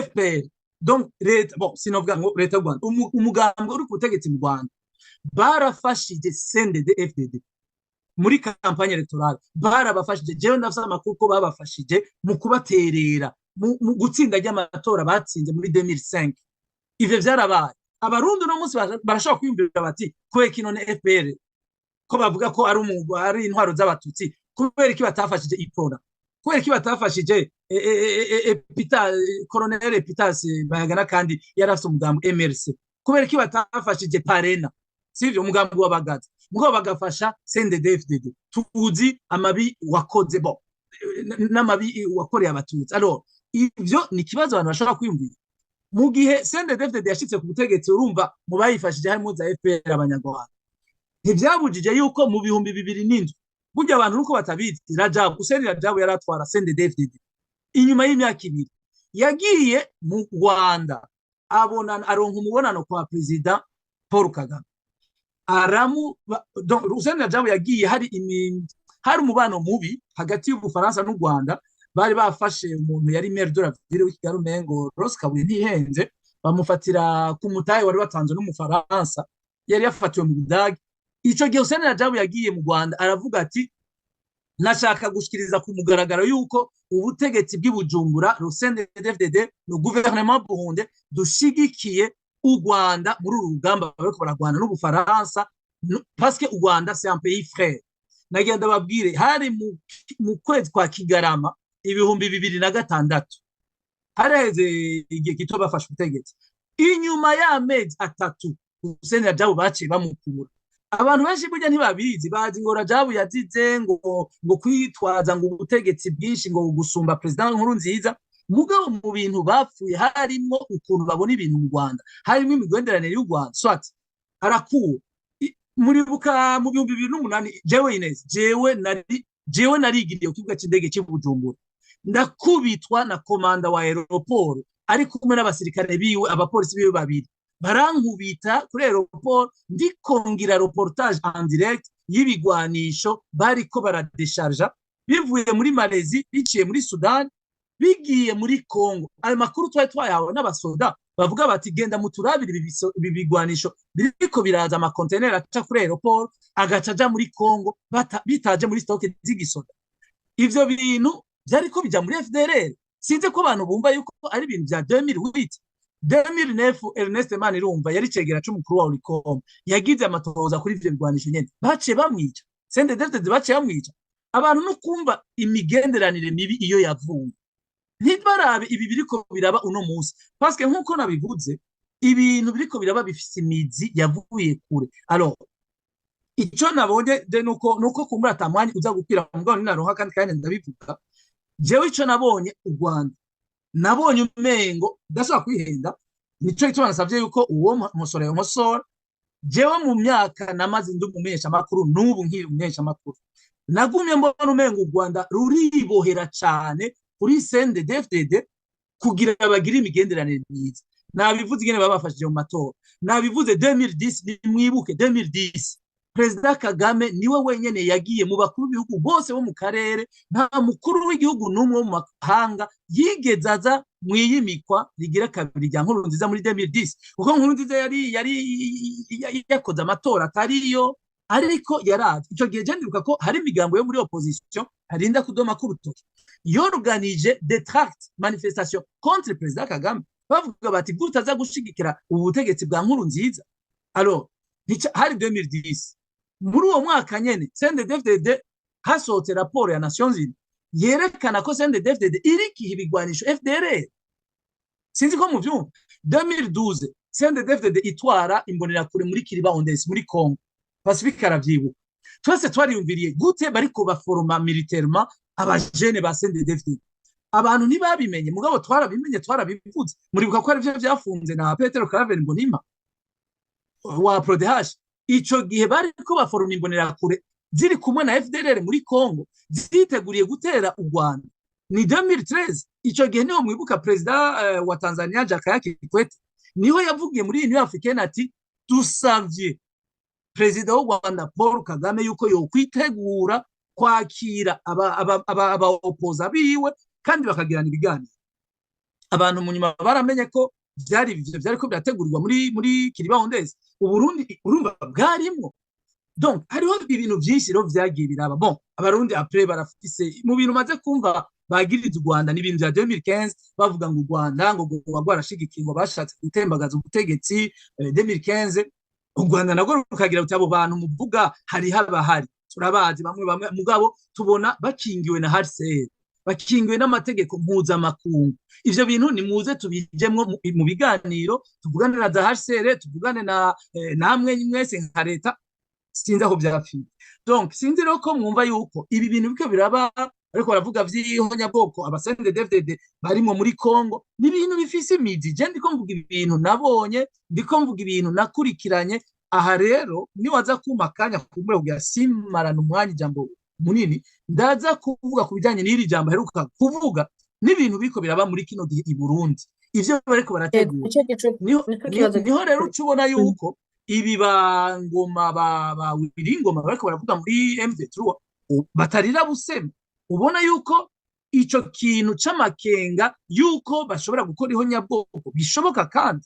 FPR donc leta sinovuga ngo leta y'u Rwanda umugambwe uri ku butegetsi mu Rwanda barafashije CNDD-FDD muri kampanye electorale barabafashije jewe ndafise amakuru ko babafashije mu kubaterera mu gutsinda ry'amatora batsinze muri 2005 ivyo vyarabaye abarundi no munsi barashobora kwiyumvira bati kubera kino ne FPR ko bavuga ko ari intwaro z'abatutsi kubera iki batafashije iprona kubera iki batafashije Colonel Epitas Bayagana kandi yarafise umugambi MRC kubera iki batafashije Parena sivyo umugambi w'abagaza mugo bagafasha CNDD-FDD tuzi amabi wakoze n'amabi wakoreye abatutsi alors ivyo ni kibazo abantu bashaka kwiyumvira mu gihe CNDD-FDD yashitse ku butegetsi urumva mu bayifashije harimo za FPR abanyarwanda ntivyabujije yuko mu 2007 burya abantu nuko batabizi Hussein Rajab yaratwara CNDD-FDD inyuma y'imyaka 2 yagiye mu Rwanda abonana aronka umubonano kwa president Paul Kagame donc Hussein Rajab yagiye hari umubano mubi hagati y'Ubufaransa n'u Rwanda bari bafashe umuntu yari maire de la ville w'Ikigali Mengo Rose Kabuye ntihenze bamufatira ku mutahe wari watanzwe n'Umufaransa yari yafatiwe mu Budage ico gihe Hussein Rajab yagiye mu Rwanda aravuga ati nashaka gushikiriza ku mugaragaro yuko ubutegetsi bw'Ibujumbura CNDD-FDD no gouvernement Burundi dushigikiye u Rwanda muri uru rugamba bariko baragwana n'Ubufaransa parce que u Rwanda c'est un pays frère nagenda babwire hari mu kwezi kwa Kigarama 2006 hareze igihe gito bafashe ubutegetsi inyuma y'amezi 3 Hussein Rajab baciye bamukura abantu benshi burya ntibabizi bazi ngo Rajab yazize ngo kwitwaza ngo ubutegetsi bwinshi ngo gusumba president Nkurunziza mugabo mu bintu bapfuye harimo ukuntu babona ibintu mu Rwanda harimo imigenderanire y'u Rwanda swat arakuwe muribuka mu 2008 jewe Ines jewe narigiriye ku kibuga cy'indege cy'Ubujumbura ndakubitwa na komanda wa aeroport ari kumwe n'abasirikare biwe abapolisi biwe babiri barankubita kuri aeroport ndikongira reportage en direct y'ibigwanisho bariko baradesharja bivuye muri Malaisie biciye muri Sudan bigiye muri Kongo ayo makuru twari twayawe n'abasoda bavuga bati genda muturabira ibi bigwanisho biriko biraza ama container aca kuri aeroport agacaja muri Kongo bitaje muri stock z'igisoda ivyo bintu byariko bija muri FDLR sinze ko abantu bumva yuko ari ibintu bya 2009 Ernest Manirumva yari cegera c'umukuru wa Ulicom yagize amatohoza kuri ivyo bigwanisho nyene baciye bamwica CNDD-FDD baciye bamwica abantu no kumva imigenderanire mibi iyo yavuye ntibarabe ibi biriko biraba uno munsi parce que nkuko nabivuze ibintu biriko biraba bifise imizi yavuye kure alors ico nabonye de nuko kumbura tamwanya uza gupira mugabo ninaronka kandi ndabivuga jewe ico nabonye u Rwanda nabonye umengo ndashaka kwihenda nico icyo nasavye yuko uwo musore jewe mu myaka namaze ndumumenyesha makuru n'ubu nkiri umumenyesha makuru nagumye mbona umengo u Rwanda ruribohera cyane kuri CNDD-FDD kugira bagire imigenderanire myiza nabivuze ingene babafashije mu matora nabivuze 2010 nimwibuke 2010 Perezida Kagame niwe wenyene yagiye mu bakuru b'ibihugu bose bo mu karere, nta mukuru w'igihugu n'umwe wo mu mahanga yigeze aza mwiyimikwa rigira kabiri rya Nkurunziza muri 2010, kuko Nkurunziza yari yakoze amatora atariyo, ariko yaraje ico gihe jendiruka ko hari imigambo yo muri opposition harinda kudoma k'urutoki yorganije des tracts manifestation contre Perezida Kagame, bavuga bati gutaza gushigikira ubutegetsi bwa Nkurunziza. Alors hari 2010 muri uwo mwaka nyene CNDD-FDD hasohotse raporo ya Nations Unies yerekana ko CNDD-FDD irikiha ibigwanisho FDLR. Sinzi ko muvyumva. 2012 CNDD-FDD itwara imbonerakure muri Kiribaondesi muri Congo, Pacifique aravyibuka. Twese twariyumviriye gute bariko baforoma militairement abajene ba CNDD-FDD. Abantu ntibabimenye, mugabo twarabimenye, twarabivuze. Muribuka ko ari byo byafunze na Petero Karaveri Mbonimpa wa PRODH. Ico gihe bariko baforoma imbonerakure ziri kumwe na FDLR muri Congo, ziteguriye gutera u Rwanda. Ni 2013 ico gihe niho mwibuka Perezida wa Tanzania Jakaya Kikwete niho yavugiye muri Union Africaine ati dusavye Perezida w'u Rwanda Paul Kagame yuko yokwitegura kwakira aba opoza biwe kandi bakagirana ibiganiro. Abantu mu nyuma baramenye ko vyari ko birategurirwa muri Kiribaondesi. Uburundi urumva bwarimwo. Donc hariho ibintu byinshi rero vyagiye biraba. Bon, abarundi après barafise mu bintu maze kumva bagiriza u Rwanda n'ibintu bya 2015 bavuga ngo u Rwanda ngo rwarashigikirwa bashatse gutembagaza ubutegetsi 2015. U Rwanda nago rukagira uti abo bantu muvuga hari habahari turabazi bamwe mugabo tubona bakingiwe na HCR, bakingiwe n'amategeko mpuzamakungu. Ivyo bintu ni muze tubijemwo mu biganiro, tuvugane na HCR, tuvugane na namwe mwese nka leta. Sinzi aho byapfiye. Donc sinzi rero ko mwumva yuko ibi bintu biko biraba, ariko baravuga vy'ihonyabwoko aba CNDD-FDD barimo muri Congo, ni ibintu bifise imizi. Je ndiko mvuga ibintu nabonye, ndiko mvuga ibintu nakurikiranye. Aha rero ni waza kuma kanya kumure kugira simarana umwanya ijambo munini, ndaza kuvuga kubijanye n'iri jambo heruka kuvuga n'ibintu biko biraba muri kino gihe i Burundi. Ivyo bariko barategura niho rero ucubona yuko ibi bangoma ba Wiringoma bariko baravuga muri M23 batarira busema. Ubona yuko ico kintu c'amakenga yuko bashobora gukora ihonyabwoko bishoboka kandi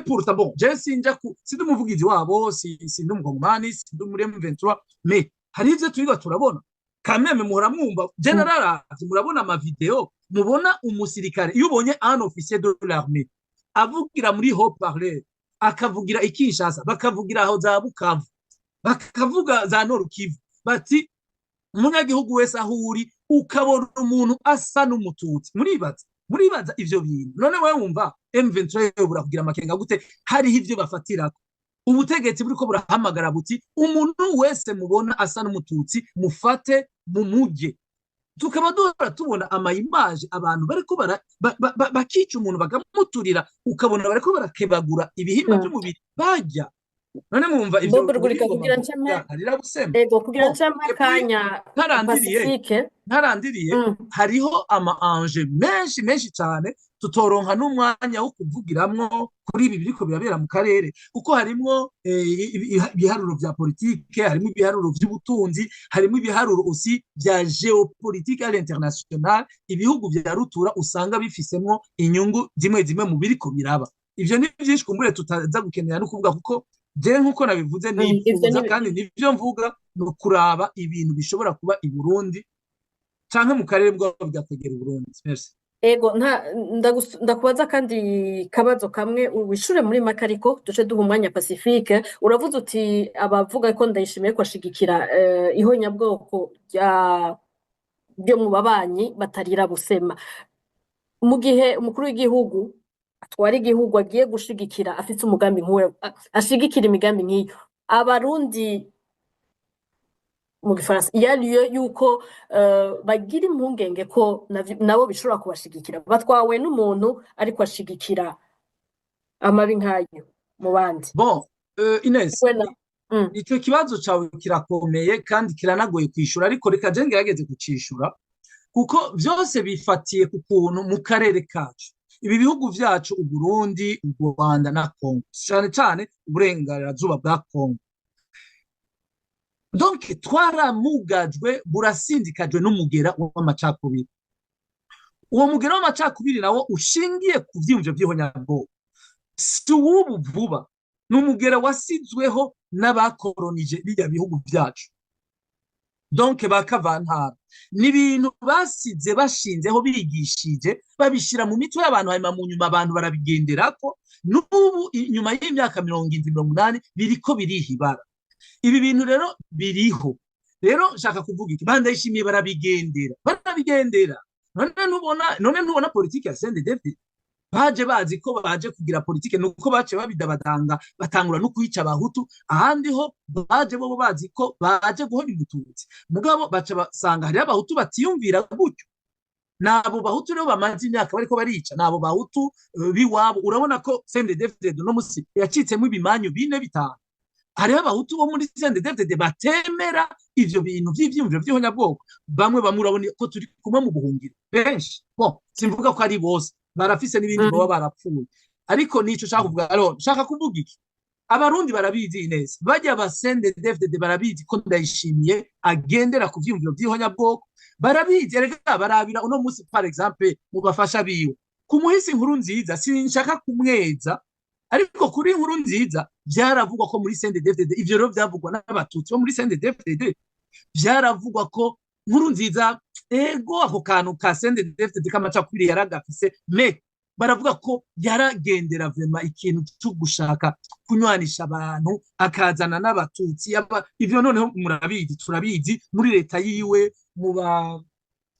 pourtant bon, je sinja sindi umuvugizi wabo, sindi umukongomani, sindi muri M23, mais hari ivyo twiga turabona kameme muhora mwumva general murabona ama video, mubona umusirikare iyo ubonye un officier de l'armée avugira muri haut-parleur, akavugira Kinshasa, bakavugira aho za Bukavu, bakavuga za Nord Kivu, bati umunyagihugu wese aho uri ukabona umuntu asa n'umututsi. Muribaza ivyo bintu. None wewe wumva M23 burakugira amakenga gute? Hariho ivyo bafatirako. Ubutegetsi buriko burahamagara buti umuntu wese mubona asa n'umututsi mufate mumuje. Tukaba tubona ama image abantu bariko bakica umuntu bagamuturira, ukabona bariko barakebagura ibihimba by'umubiri bajya. None mwumva ivyo kugira ncema kanya ntarandiriye hariho ama ange menshi cyane tutoronka n'umwanya wo kuvugiramwo kuri ibi biriko birabera mu karere, kuko harimwo ibiharuro vya politike, harimo ibiharuro vy'ubutunzi, harimo ibiharuro aussi vya geopolitique à l'international. Ibihugu vya rutura usanga bifisemwo inyungu zimwe mu biriko biraba. Ivyo ni byinshi kumbure tutaza gukenera no kuvuga, kuko je nkuko nabivuze nifuza kandi nivyo mvuga no kuraba ibintu bishobora kuba i Burundi canke mu karere bwo byakwegera Burundi. Merci. Ego ndakubaza kandi kabazo kamwe wishure muri makariko duce duha umwanya Pacifique. Uravuze uti abavuga ko Ndayishimiye ko ashigikira ihonyabwoko byo mu babanyi batarira busema, mu gihe umukuru w'igihugu atwara igihugu agiye gushigikira afite umugambi nk'uwe, ashigikira imigambi nk'iyo, abarundi mu gifaransa yaliyo yuko bagira impungenge ko nabo bishobora kubashigikira, batwawe n'umuntu ariko ashigikira amabi nk'ayo mu bandi. Bon, Ines, icyo kibazo cyawe kirakomeye kandi kiranagoye kwishura, ariko reka je ngerageze kucishura, kuko byose bifatiye ku kuntu mu karere kacu ibi bihugu vyacu u Burundi, u Rwanda na Congo, cyane cyane uburengerazuba bwa Congo, donc twaramugajwe burasindikajwe n'umugera w'amacakubiri. Uwo mugera w'amacakubiri nawo ushingiye ku vyiyumviro vy'ihonyabwoko, si uw'ubu vuba, n'umugera wasizweho n'abakolonije birya bihugu vyacu, donc bakavantara n'ibintu basize bashinzeho bigishije babishira mu mitwe y'abantu, hanyuma mu nyuma abantu barabigenderako, n'ubu inyuma y'imyaka 70-80 biriko birihibara. Ibi bintu rero biriho. Rero nshaka kuvuga iki, Bandayishimiye barabigendera. None ntubona politiki ya CNDD-FDD baje bazi ko baje kugira politiki, nuko bace babidabadanga batangura no kwica abahutu, ahandi ho baje bo bazi ko baje guhonya umututsi, mugabo baca basanga hari abahutu batiyumvira gutyo. Nabo bahutu rero bamaze imyaka bariko barica, nabo bahutu biwabo. Urabona ko CNDD-FDD no musi yacitsemo ibimanyu 4-5. Hari abahutu bo muri CNDD-FDD batemera ivyo bintu vy'ivyumviro vy'ihonyabwoko, bamwe urabona ko turi kumwe mu buhungiro benshi. Simvuga ko ari bose, barafise n'ibindi baba barapfuye, ariko nico nshaka kuvuga. Nshaka kuvuga iki, abarundi barabizi neza, bajya ba CNDD-FDD barabizi ko Ndayishimiye agendera ku vyumviro vy'ihonyabwoko, barabizi. Erega barabira uno musi par exemple mu bafasha biwe kumuhisi inkuru nziza, sinshaka kumweza, ariko kuri inkuru nziza byaravugwa ko muri CNDD-FDD, ivyo rero byavugwa n'abatutsi bo muri CNDD-FDD, byaravugwa ko inkuru nziza ego ako kantu ka CNDD-FDD k'amacakubiri yaragafise, me baravuga ko yaragendera vema ikintu cyo gushaka kunywanisha abantu, akazana n'abatutsi. Ivyo noneho murabizi, turabizi muri leta yiwe,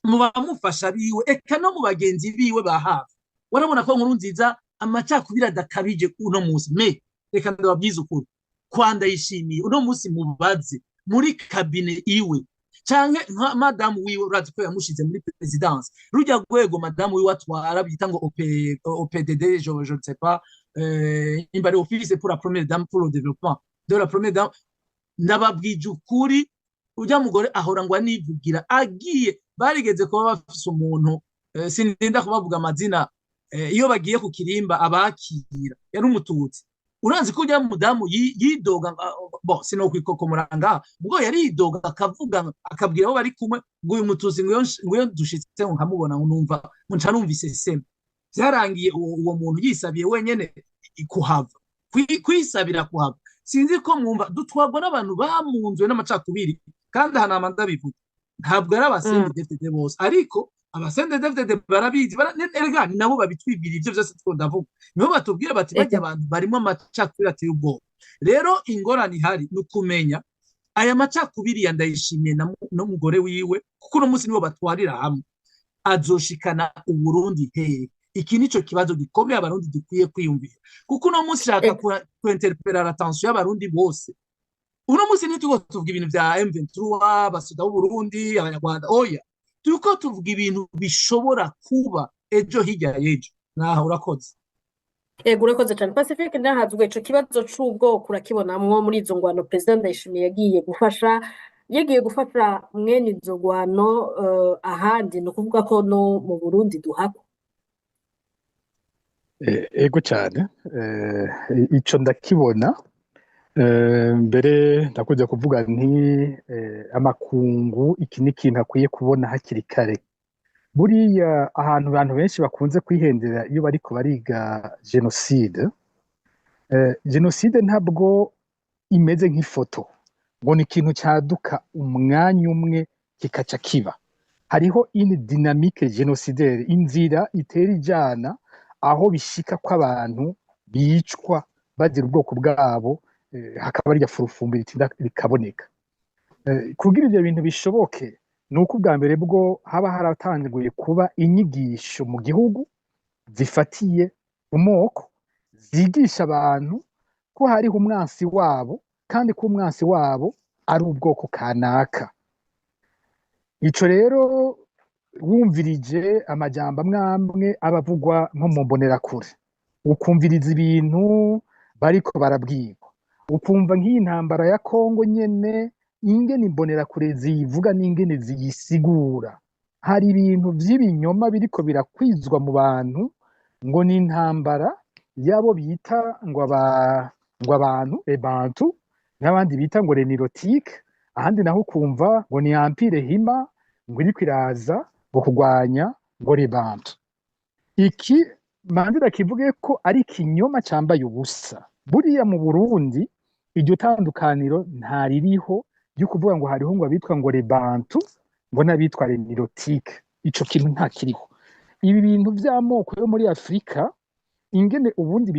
mu bamufasha biwe, eka no mu bagenzi biwe ba hafi. Warabona ko inkuru nziza amacakubiri adakabije uno musi. Me reka ndababwiza ukuri, kwa Ndayishimiye uno musi mubaze muri kabine iwe canke nka madamu wiwe, urazi ko yamushize muri presidence, rujya rwego madamu wiwe atwara bita ngo OPDD, je ne sais pas, imbari office pour la première dame pour le développement de la première dame. Ndababwije ukuri, ujya mugore ahora ngo anivugira, agiye barigeze kuba bafise umuntu, sinenda kubavuga amazina, iyo bagiye ku kirimba abakira yari umututsi. Urazi ko ujya mudamu yidoga, sino kwikokomoranga, ubwo yari yidoga akavuga, akabwira abo bari kumwe ngo uyu mututsi ngo dushitse nkamubona numva nca numvise sema. Byarangiye uwo muntu yisabiye wenyene kuhava, kwisabira kuhava. Sinzi ko mwumva dutwagwa n'abantu bamunzwe n'amacakubiri, kandi hanama ndabivuga, ntabwo ari CNDD-FDD bose, ariko CNDD-FDD barabizi, erega nabo babitwibwira ivyo byose twodavuga, nibo batubwira bati bajya abantu barimo amacakubiri ateye ubwoba. Rero ingorane ihari nukumenya aya macakubiri ya Ndayishimiye n'umugore wiwe, kuko uno musi nibo batwarira hamwe, azoshikana Uburundi hehe? Iki nico kibazo gikomeye abarundi dukwiye kwiyumvira, kuko uno musi shaka kuinterpelera attention y'abarundi bose. Uno musi nitugo tuvuga ibintu vya M23, basuda b'Uburundi, abanyarwanda, oya, turiko tuvuga ibintu bishobora kuba ejo hirya y'ejo. Naho urakoze. Ego urakoze cyane Pacifique. Ndahazwe ico kibazo c'ubwoko urakibonamwo muri izo ngwano President Ndayishimiye yagiye gufasha mwene izo ngwano ahandi, no kuvuga ko no mu Burundi duhakwa. Ego cyane, ico ndakibona. Mbere ndakuze kuvuga nti amakungu iki ni ikintu akwiye kubona hakiri kare. Buriya ahantu abantu benshi bakunze kwihendera iyo bariko bariga genocide, genocide ntabwo imeze nk'ifoto ngo ni ikintu cyaduka umwanya umwe kikaca kiba. Hariho ini dynamique génocidaire, inzira itera ijana aho bishika ko abantu bicwa bagira ubwoko bwabo, hakaba rya furufumbira rikaboneka. Kugira ibyo bintu bishoboke, nuko ubwa mbere bwo haba haratanguye kuba inyigisho mu gihugu zifatiye umoko, zigisha abantu ko hariho umwansi wabo, kandi ko umwansi wabo ari ubwoko kanaka. Ico rero wumvirije amajambo amwe abavugwa nko mu mbonerakure, ukumviriza ibintu bariko barabwirwa, ukumva nk'iyi ntambara ya Kongo nyene ingene imbonerakure zivuga n'ingene ziyisigura. Hari ibintu vy'ibinyoma biriko birakwizwa mu bantu ngo ni intambara yabo bita ngo abantu ebantu, n'abandi bita ngo renirotique, ahandi naho ukumva ngo ni Empire Hima ngo iriko iraza ngo kurwanya ngo les Bantu. Iki Mandela kivuge ko ari ikinyoma cambaye ubusa. Buriya mu Burundi iryo tandukaniro ntaririho ryo kuvuga ngo hariho ngo abitwa ngo les Bantu ngo n'abitwa les Nilotiques. Ico kintu ntakiriho. Ibi bintu vy'amoko yo muri Afrika ingene ubundi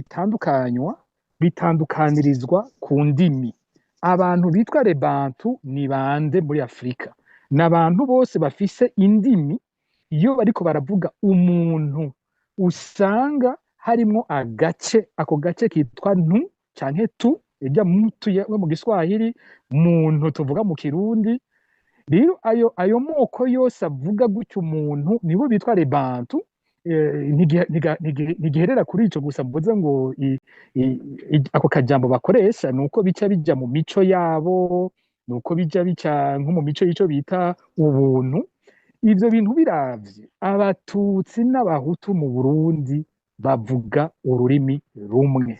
bitandukanirizwa ku ndimi. Abantu bitwa les Bantu ni bande muri Afrika? N'abantu bose bafise indimi, iyo bariko baravuga umuntu usanga harimo agace, ako gace kitwa ntu canke tu, ijya mutu yo mu Giswahili, muntu tuvuga mu Kirundi. Rero ayo moko yose avuga gutyo umuntu nibo bitwa les Bantu. Ntigiherera kuri ico gusa mvuze ngo ako kajambo bakoresha nuko bica bija mu mico yabo, nuko bica nko mu mico y'ico bita ubuntu. Ivyo bintu biravye, Abatutsi n'Abahutu mu Burundi bavuga ururimi rumwe.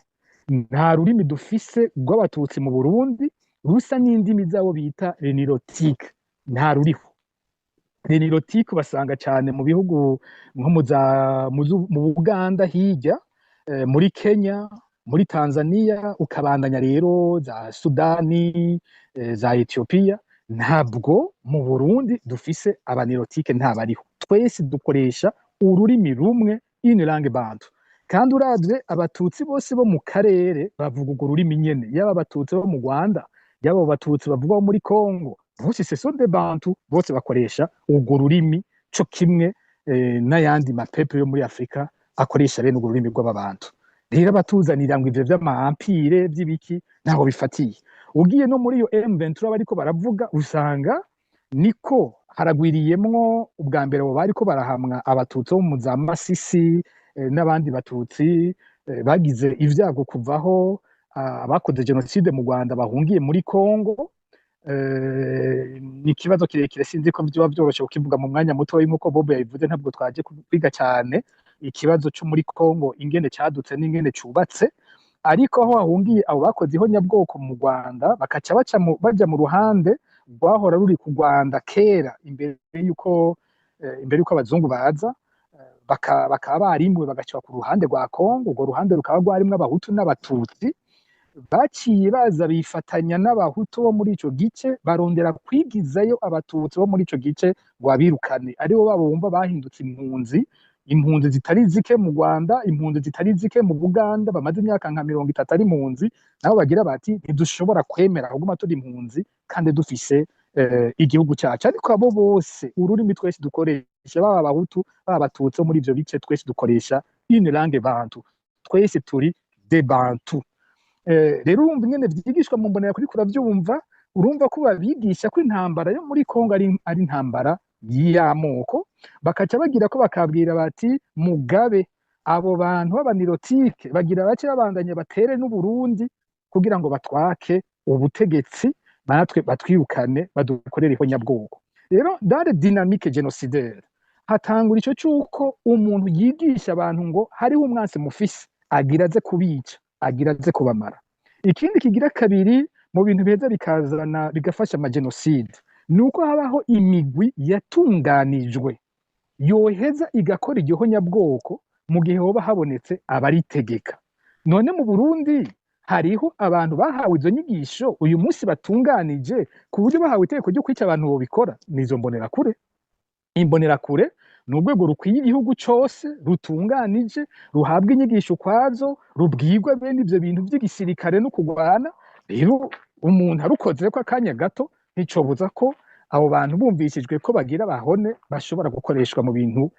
Nta rurimi dufise rw'Abatutsi mu Burundi rusa n'indimi zabo bita les Nilotiques. Nta ruriho. Les Nilotiques basanga cyane mu bihugu nko mu Buganda hirya, muri Kenya, muri Tanzania, ukabandanya rero za Sudani, za Ethiopia. Ntabwo mu Burundi dufise Abanilotiques, ntabariho. Twese dukoresha ururimi rumwe, une langue bantu. Kandi uravye Abatutsi bose bo mu karere bavuga urwo rurimi nyene, yaba Abatutsi bo mu Rwanda, yaba Abatutsi bavuga muri Congo, bose ce sont des Bantu, bose bakoresha urwo rurimi co kimwe n'ayandi mapepe yo muri Afrika akoresha bene urwo rurimi rw'Abantu. Rero abatuzanira ngo ivyo vy'amampire vy'ibiki ntaho bifatiye. Ugiye no muri iyo M23 bariko baravuga, usanga niko haragwiriyemwo ubwa mbere abo bariko barahamwa Abatutsi bo mu za Masisi, n'abandi Batutsi bagize ivyago kuvaho abakoze genocide mu Rwanda bahungiye muri Congo. Ni ikibazo kirekire, sinzi ko vyoba vyoroshe kukivuga mu mwanya muto, nk'uko Bobo yabivuze. Ntabwo twaje kwiga cyane ikibazo cyo muri Congo ingene cadutse n'ingene cubatse, ariko aho hahungiye abo bakoze ihonyabwoko mu Rwanda bakaca baja mu ruhande rwahora ruri ku Rwanda kera, imbere yuko abazungu baza, bakaba barimwe bagaca ku ruhande rwa Congo. Urwo ruhande rukaba rwarimwo Abahutu n'Abatutsi. Baciye baza bifatanya n'Abahutu bo muri ico gice, barondera kwigizayo Abatutsi bo muri ico gice ngo babirukane. Aribo babo bumva bahindutse impunzi zitari zike mu Rwanda, impunzi zitari zike mu Buganda, bamaze imyaka nka 30 ari impunzi. Nabo bagira bati ntidushobora kwemera kuguma turi impunzi kandi dufise igihugu cyacu. Ariko abo bose ururimi twese dukoresha, baba Abahutu baba Abatutsi bo muri ivyo bice, twese dukoresha une langue bantu, twese turi des Bantu. Rero urumva ingene vyigishwa mu mbonera kuri kuravyumva, urumva ko babigisha ko intambara yo muri Congo ari intambara y'amoko. Bakaca bagira ko bakabwira bati Mugabe abo bantu b'Abanilotiques bagira bace babandanye batere n'Uburundi kugira ngo batwake ubutegetsi, natwe batwirukane badukorera ihonyabwoko. Rero dans les dynamiques génocidaires hatangura ico cyuko umuntu yigisha abantu ngo hariho umwansi mufise, agira aze kubica, agira aze kubamara. Ikindi kigira kabiri mu bintu beza bikazana bigafasha amagenocide, nuko habaho imigwi yatunganijwe yoheza igakora igihonyabwoko mu gihe hoba habonetse abaritegeka. None mu Burundi hariho abantu bahawe izo nyigisho uyu munsi batunganije ku buryo bahawe itegeko ryo kwica abantu bo bikora. Nizo mbonerakure. Imbonerakure ni urwego rukwiye igihugu cose rutunganije, ruhabwa inyigisho kwazo, rubwirwa bene ivyo bintu vy'igisirikare no kugwana. Rero umuntu arukoze ko akanya gato nticobuza ko abo bantu bumvishijwe ko bagira bahone bashobora gukoreshwa mu bintu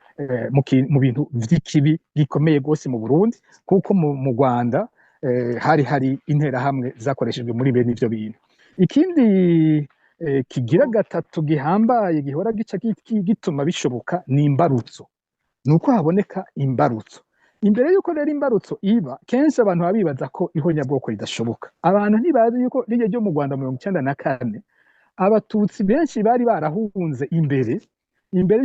vy'ikibi gikomeye gose mu Burundi, kuko mu Rwanda hari interahamwe zakoreshejwe muri bene ivyo bintu. Ikindi kigira gatatu gihambaye gihora gica gituma bishoboka ni imbarutso, nuko haboneka imbarutso. Imbere yuko rero imbarutso iba, kenshi abantu babibaza ko ihonyabwoko ridashoboka. Abantu ntibazi yuko riryo ryo mu Rwanda 1994 Abatutsi benshi bari barahunze imbere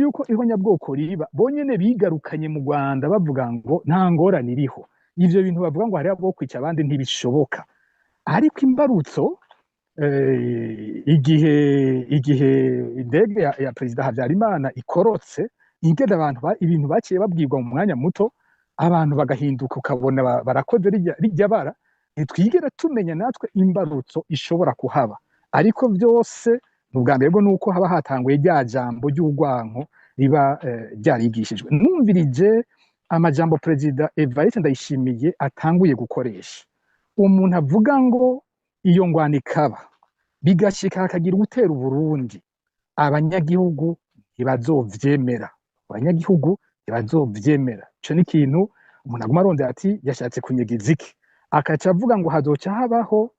yuko ihonyabwoko riba, bonyene bigarukanye mu Rwanda bavuga ngo nta ngorane iriho, ivyo bintu bavuga ngo hari abo kwica abandi ntibishoboka. Ariko imbarutso igihe indege ya perezida Habyarimana ikorotse, ingene ibintu baciye babwirwa mu mwanya muto, abantu bagahinduka ukabona barakoze rijya bara, ntitwigera tumenya natwe imbarutso ishobora kuhaba. Ariko byose mu bwa mbere bwo nuko haba hatanguye rya jambo ry'urwanko riba ryarigishijwe. Numvirije amajambo perezida Evariste Ndayishimiye atanguye gukoresha, umuntu avuga ngo iyo ngwano ikaba bigashika hakagira gutera Uburundi, abanyagihugu ntibazovyemera, ico ni ikintu umuntu aguma arondera ati yashatse kunyegeza iki, akaca avuga ngo hazoca habaho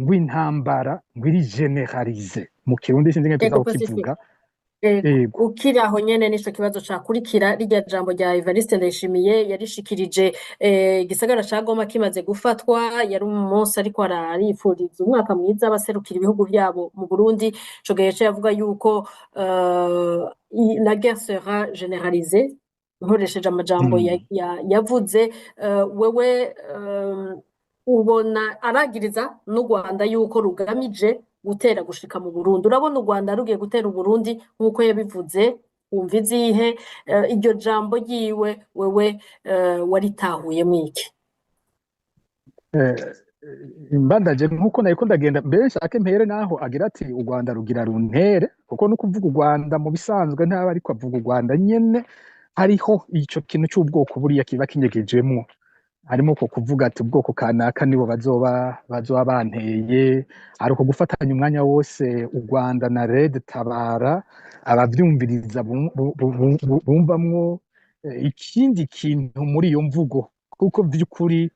ngo intambara ngo iri generalize, mu kirundi sinzi ngene tuza kukivuga. Ukiri aho nyene nico kibazo cakurikira rirya jambo rya Evariste Ndayishimiye yarishikirije igisagara ca Goma kimaze gufatwa, yari umunsi ariko arifuriza umwaka mwiza abaserukira ibihugu vyabo mu Burundi. Ico gihe yavuga yuko la guerre sera généralisée, nkoresheje amajambo yavuze. Wewe ubona aragiriza n'u Rwanda yuko rugamije gutera gushika mu Burundi? Urabona u Rwanda rugiye gutera Uburundi nk'uko yabivuze, wumva izihe? Iryo jambo ryiwe wewe waritahuye mwiki? Imbandaje nk'uko nariko ndagenda mbere nshake mpere naho agira ati u Rwanda rugira runtere, kuko no kuvuga u Rwanda mu bisanzwe ntaba ariko avuga u Rwanda nyene, hariho ico kintu c'ubwoko buriya kiba kinyegejemwo, harimo ko kuvuga ati ubwoko kanaka nibo bazoba banteye, ari uko gufatanya umwanya wose u Rwanda na Red Tabara, abavyumviriza bumvamwo ikindi kintu muri iyo mvugo, kuko vy'ukuri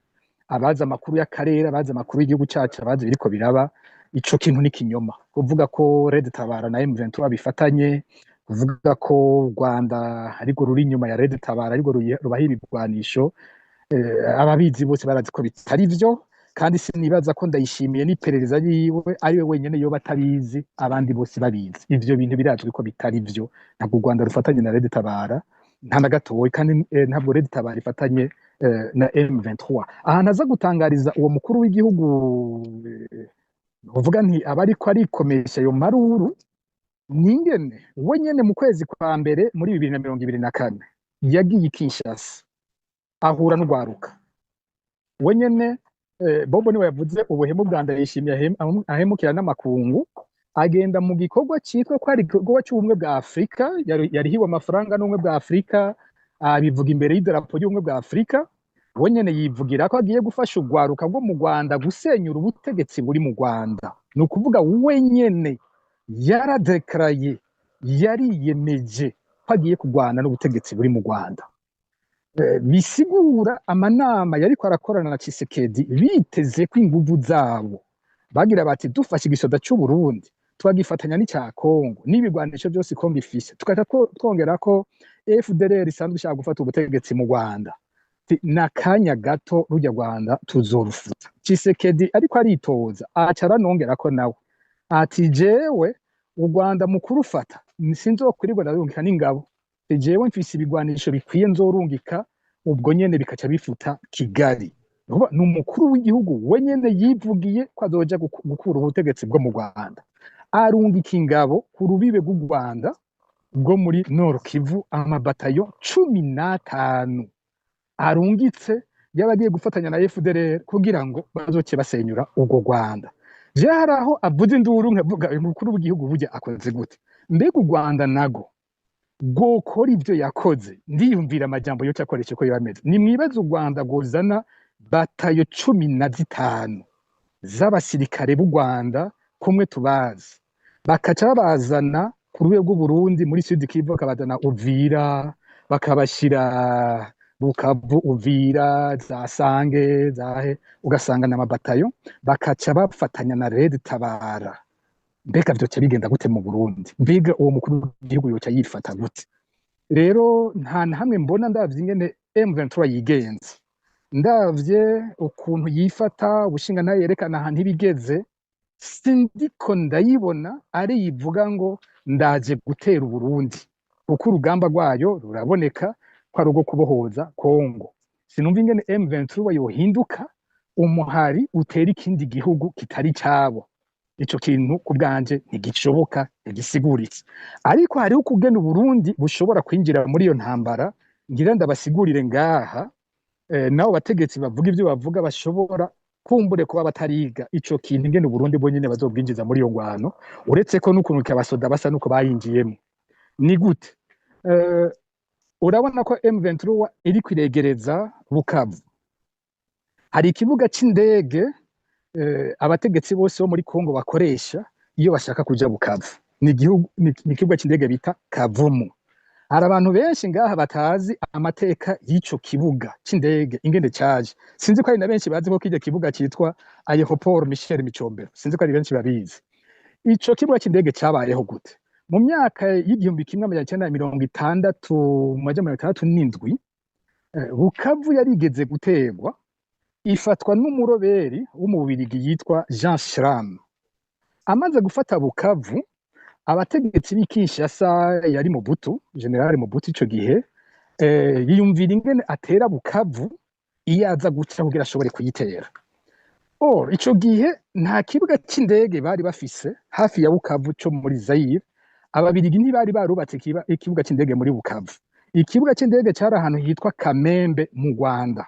abazi amakuru y'akarere, abazi amakuru y'igihugu cacu, abazi biriko biraba, ico kintu ni kinyoma. Kuvuga ko Red Tabara na M23 bifatanye, kuvuga ko u Rwanda ariko ruri inyuma ya Red Tabara ariko rubaha ibigwanisho, ababizi bose barazi ko bitari vyo, kandi sinibaza ko Ndayishimiye n'iperereza yiwe ariwe wenyene yoba atabizi, abandi bose babizi. Ivyo bintu birazwi ko bitari vyo, ntabwo u Rwanda rufatanye na Red Tabara nta na gatoyi, kandi ntabwo Red Tabara ifatanye na M23. Ahantu aza gutangariza uwo mukuru w'igihugu, uvuga nti aba ariko arikomesha ayo maruru, ningene we nyene mu kwezi kwa mbere muri 2024 yagiye i Kinshasa ahura n'urwaruka. We nyene Bobo niwe yavuze ubuhemu bwa Ndayishimiye ahemukira n'amakungu, agenda mu gikorwa cyitwa ko ari igikorwa cy'ubumwe bwa Afurika, yarihiwe amafaranga n'ubumwe bwa Afurika, bivuga imbere y'idarapo y'ubumwe bwa Afurika. We nyene yivugira ko agiye gufasha urwaruka rwo mu Rwanda gusenyura ubutegetsi buri mu Rwanda. Ni ukuvuga we nyene yaradekaraye, yariyemeje ko agiye kurwana n'ubutegetsi buri mu Rwanda. Bisigura amanama yariko arakorana na Tshisekedi biteze ko inguvu zabo bagira bati dufashe igisoda c'u Burundi twagifatanya n'icya Kongo n'ibigwanisho byose Kongo ifise, tukaja twongera ko FDLR isanzwe ishaka gufata ubutegetsi mu Rwanda, n'akanya gato rujya Rwanda tuzorufuta. Tshisekedi ariko aritoza acara nongera ko nawe ati jewe u Rwanda mu kurufata sinzokwirirwa narungika n'ingabo, jewe mfise ibigwanisho bikwiye nzorungika, ubwo nyene bikaca bifuta Kigali. Ni umukuru w'igihugu we nyene yivugiye ko azoja gukura ubutegetsi bwo mu Rwanda, arungika ingabo ku rubibe rw'u Rwanda bwo muri Nord Kivu, amabatayo 15 arungitse y'abagiye gufatanya na FDLR kugira ngo bazoce basenyura urwo Rwanda. Je haraho avuze induru nkavuga uyu mukuru w'igihugu burya akoze gute? Mbega u Rwanda nago gukora ivyo yakoze, ndiyumvira amajambo yo cyakoreshe ko yameze. Ni mwibaza u Rwanda gozana batayo 15 z'abasirikare b'u Rwanda kumwe tubazi, bakaca bazana ku rwego rw'u Burundi muri Sud Kivu, bakabazana Uvira, bakabashira Bukavu, Uvira, za Sange, zahe, ugasanga n'amabatayo, bakaca bafatanya na Red Tabara. Mbega vyoca bigenda gute mu Burundi? Mbega uwo mukuru w'igihugu yoca yifata gute? Rero nta na hamwe mbona ndavye ingene M23 yigenza, ndavye ukuntu yifata, ubushinga ntayo yerekana ahantu ibigeze, sindiko ndayibona ari yivuga ngo ndaje gutera Uburundi, kuko urugamba rwayo ruraboneka ko ari urwo kubohoza Kongo. Sinumva ingene M23 yohinduka umuhari utera ikindi gihugu kitari cabo. ico kintu ku bwanje ntigishoboka ntigisiguritse ariko hariho ukugena Uburundi bushobora kwinjira muri iyo ntambara ngira ndabasigurire ngaha nabo bategetsi bavuga ibyo bavuga bashobora kumbure kuba batariga ico kintu ingene Uburundi bonyene bazobwinjiza muri iyo ngwano uretse ko n'ukuntu kabasoda basa nuko bayinjiyemo ni gute urabona ko M23 iri kwiregereza Bukavu hari ikibuga c'indege abategetsi bose bo muri Kongo bakoresha iyo bashaka kuja Bukavu ni ikibuga c'indege bita Kavumu hari abantu benshi ngaha batazi amateka y'ico kibuga c'indege ingene caje sinzi ko ari na benshi bazi ko kirya kibuga cyitwa Aéroport Michel Micombero sinzi ko ari benshi babizi ico kibuga c'indege cyabayeho gute mu myaka y'igihumbi kimwe amajana icenda na mirongo itandatu mu majana atandatu n'indwi Bukavu yarigeze guterwa ifatwa n'umuroberi w'umubirigi yitwa Jean Schramm amaze gufata Bukavu abategetsi b'Kinshasa yari Mobutu General Mobutu ico gihe yiyumvira ingene atera Bukavu iyo aza guca kugira ashobore kuyitera ico gihe nta kibuga c'indege bari bafise hafi ya Bukavu cyo muri Zaire ababirigi ntibari barubatse ikibuga c'indege muri Bukavu ikibuga c'indege cyari ahantu hitwa Kamembe mu Rwanda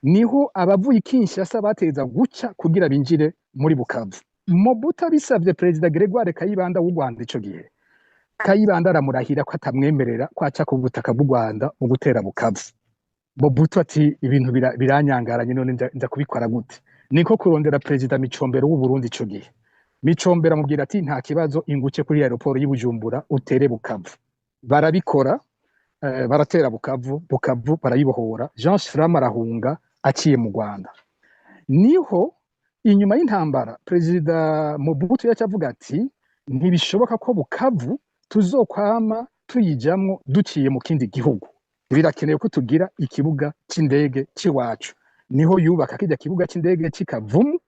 niho abavuye Kinshasa bateza guca kugira binjire muri Bukavu Mobutu abisavye Perezida Gregoire Kayibanda w'u Rwanda ico gihe Kayibanda aramurahira ko atamwemerera kwaca ku butaka bw'u Rwanda mu gutera Bukavu Mobutu ati ibintu biranyangaranye none nza kubikora gute niko kurondera Perezida Micombero w'u Burundi ico gihe Micombero amubwira ati nta kibazo inguke kuri aeroport y'Ibujumbura utere Bukavu barabikora baratera Bukavu barayibohora Jean Schramm arahunga aciye mu Rwanda niho inyuma y'intambara Perezida Mobutu yacavuga ati ntibishoboka ko Bukavu tuzokwama tuyijamwo duciye mu kindi gihugu birakenewe ko tugira ikibuga c'indege c'iwacu niho yubaka kijya kibuga c'indege c'Ikavumu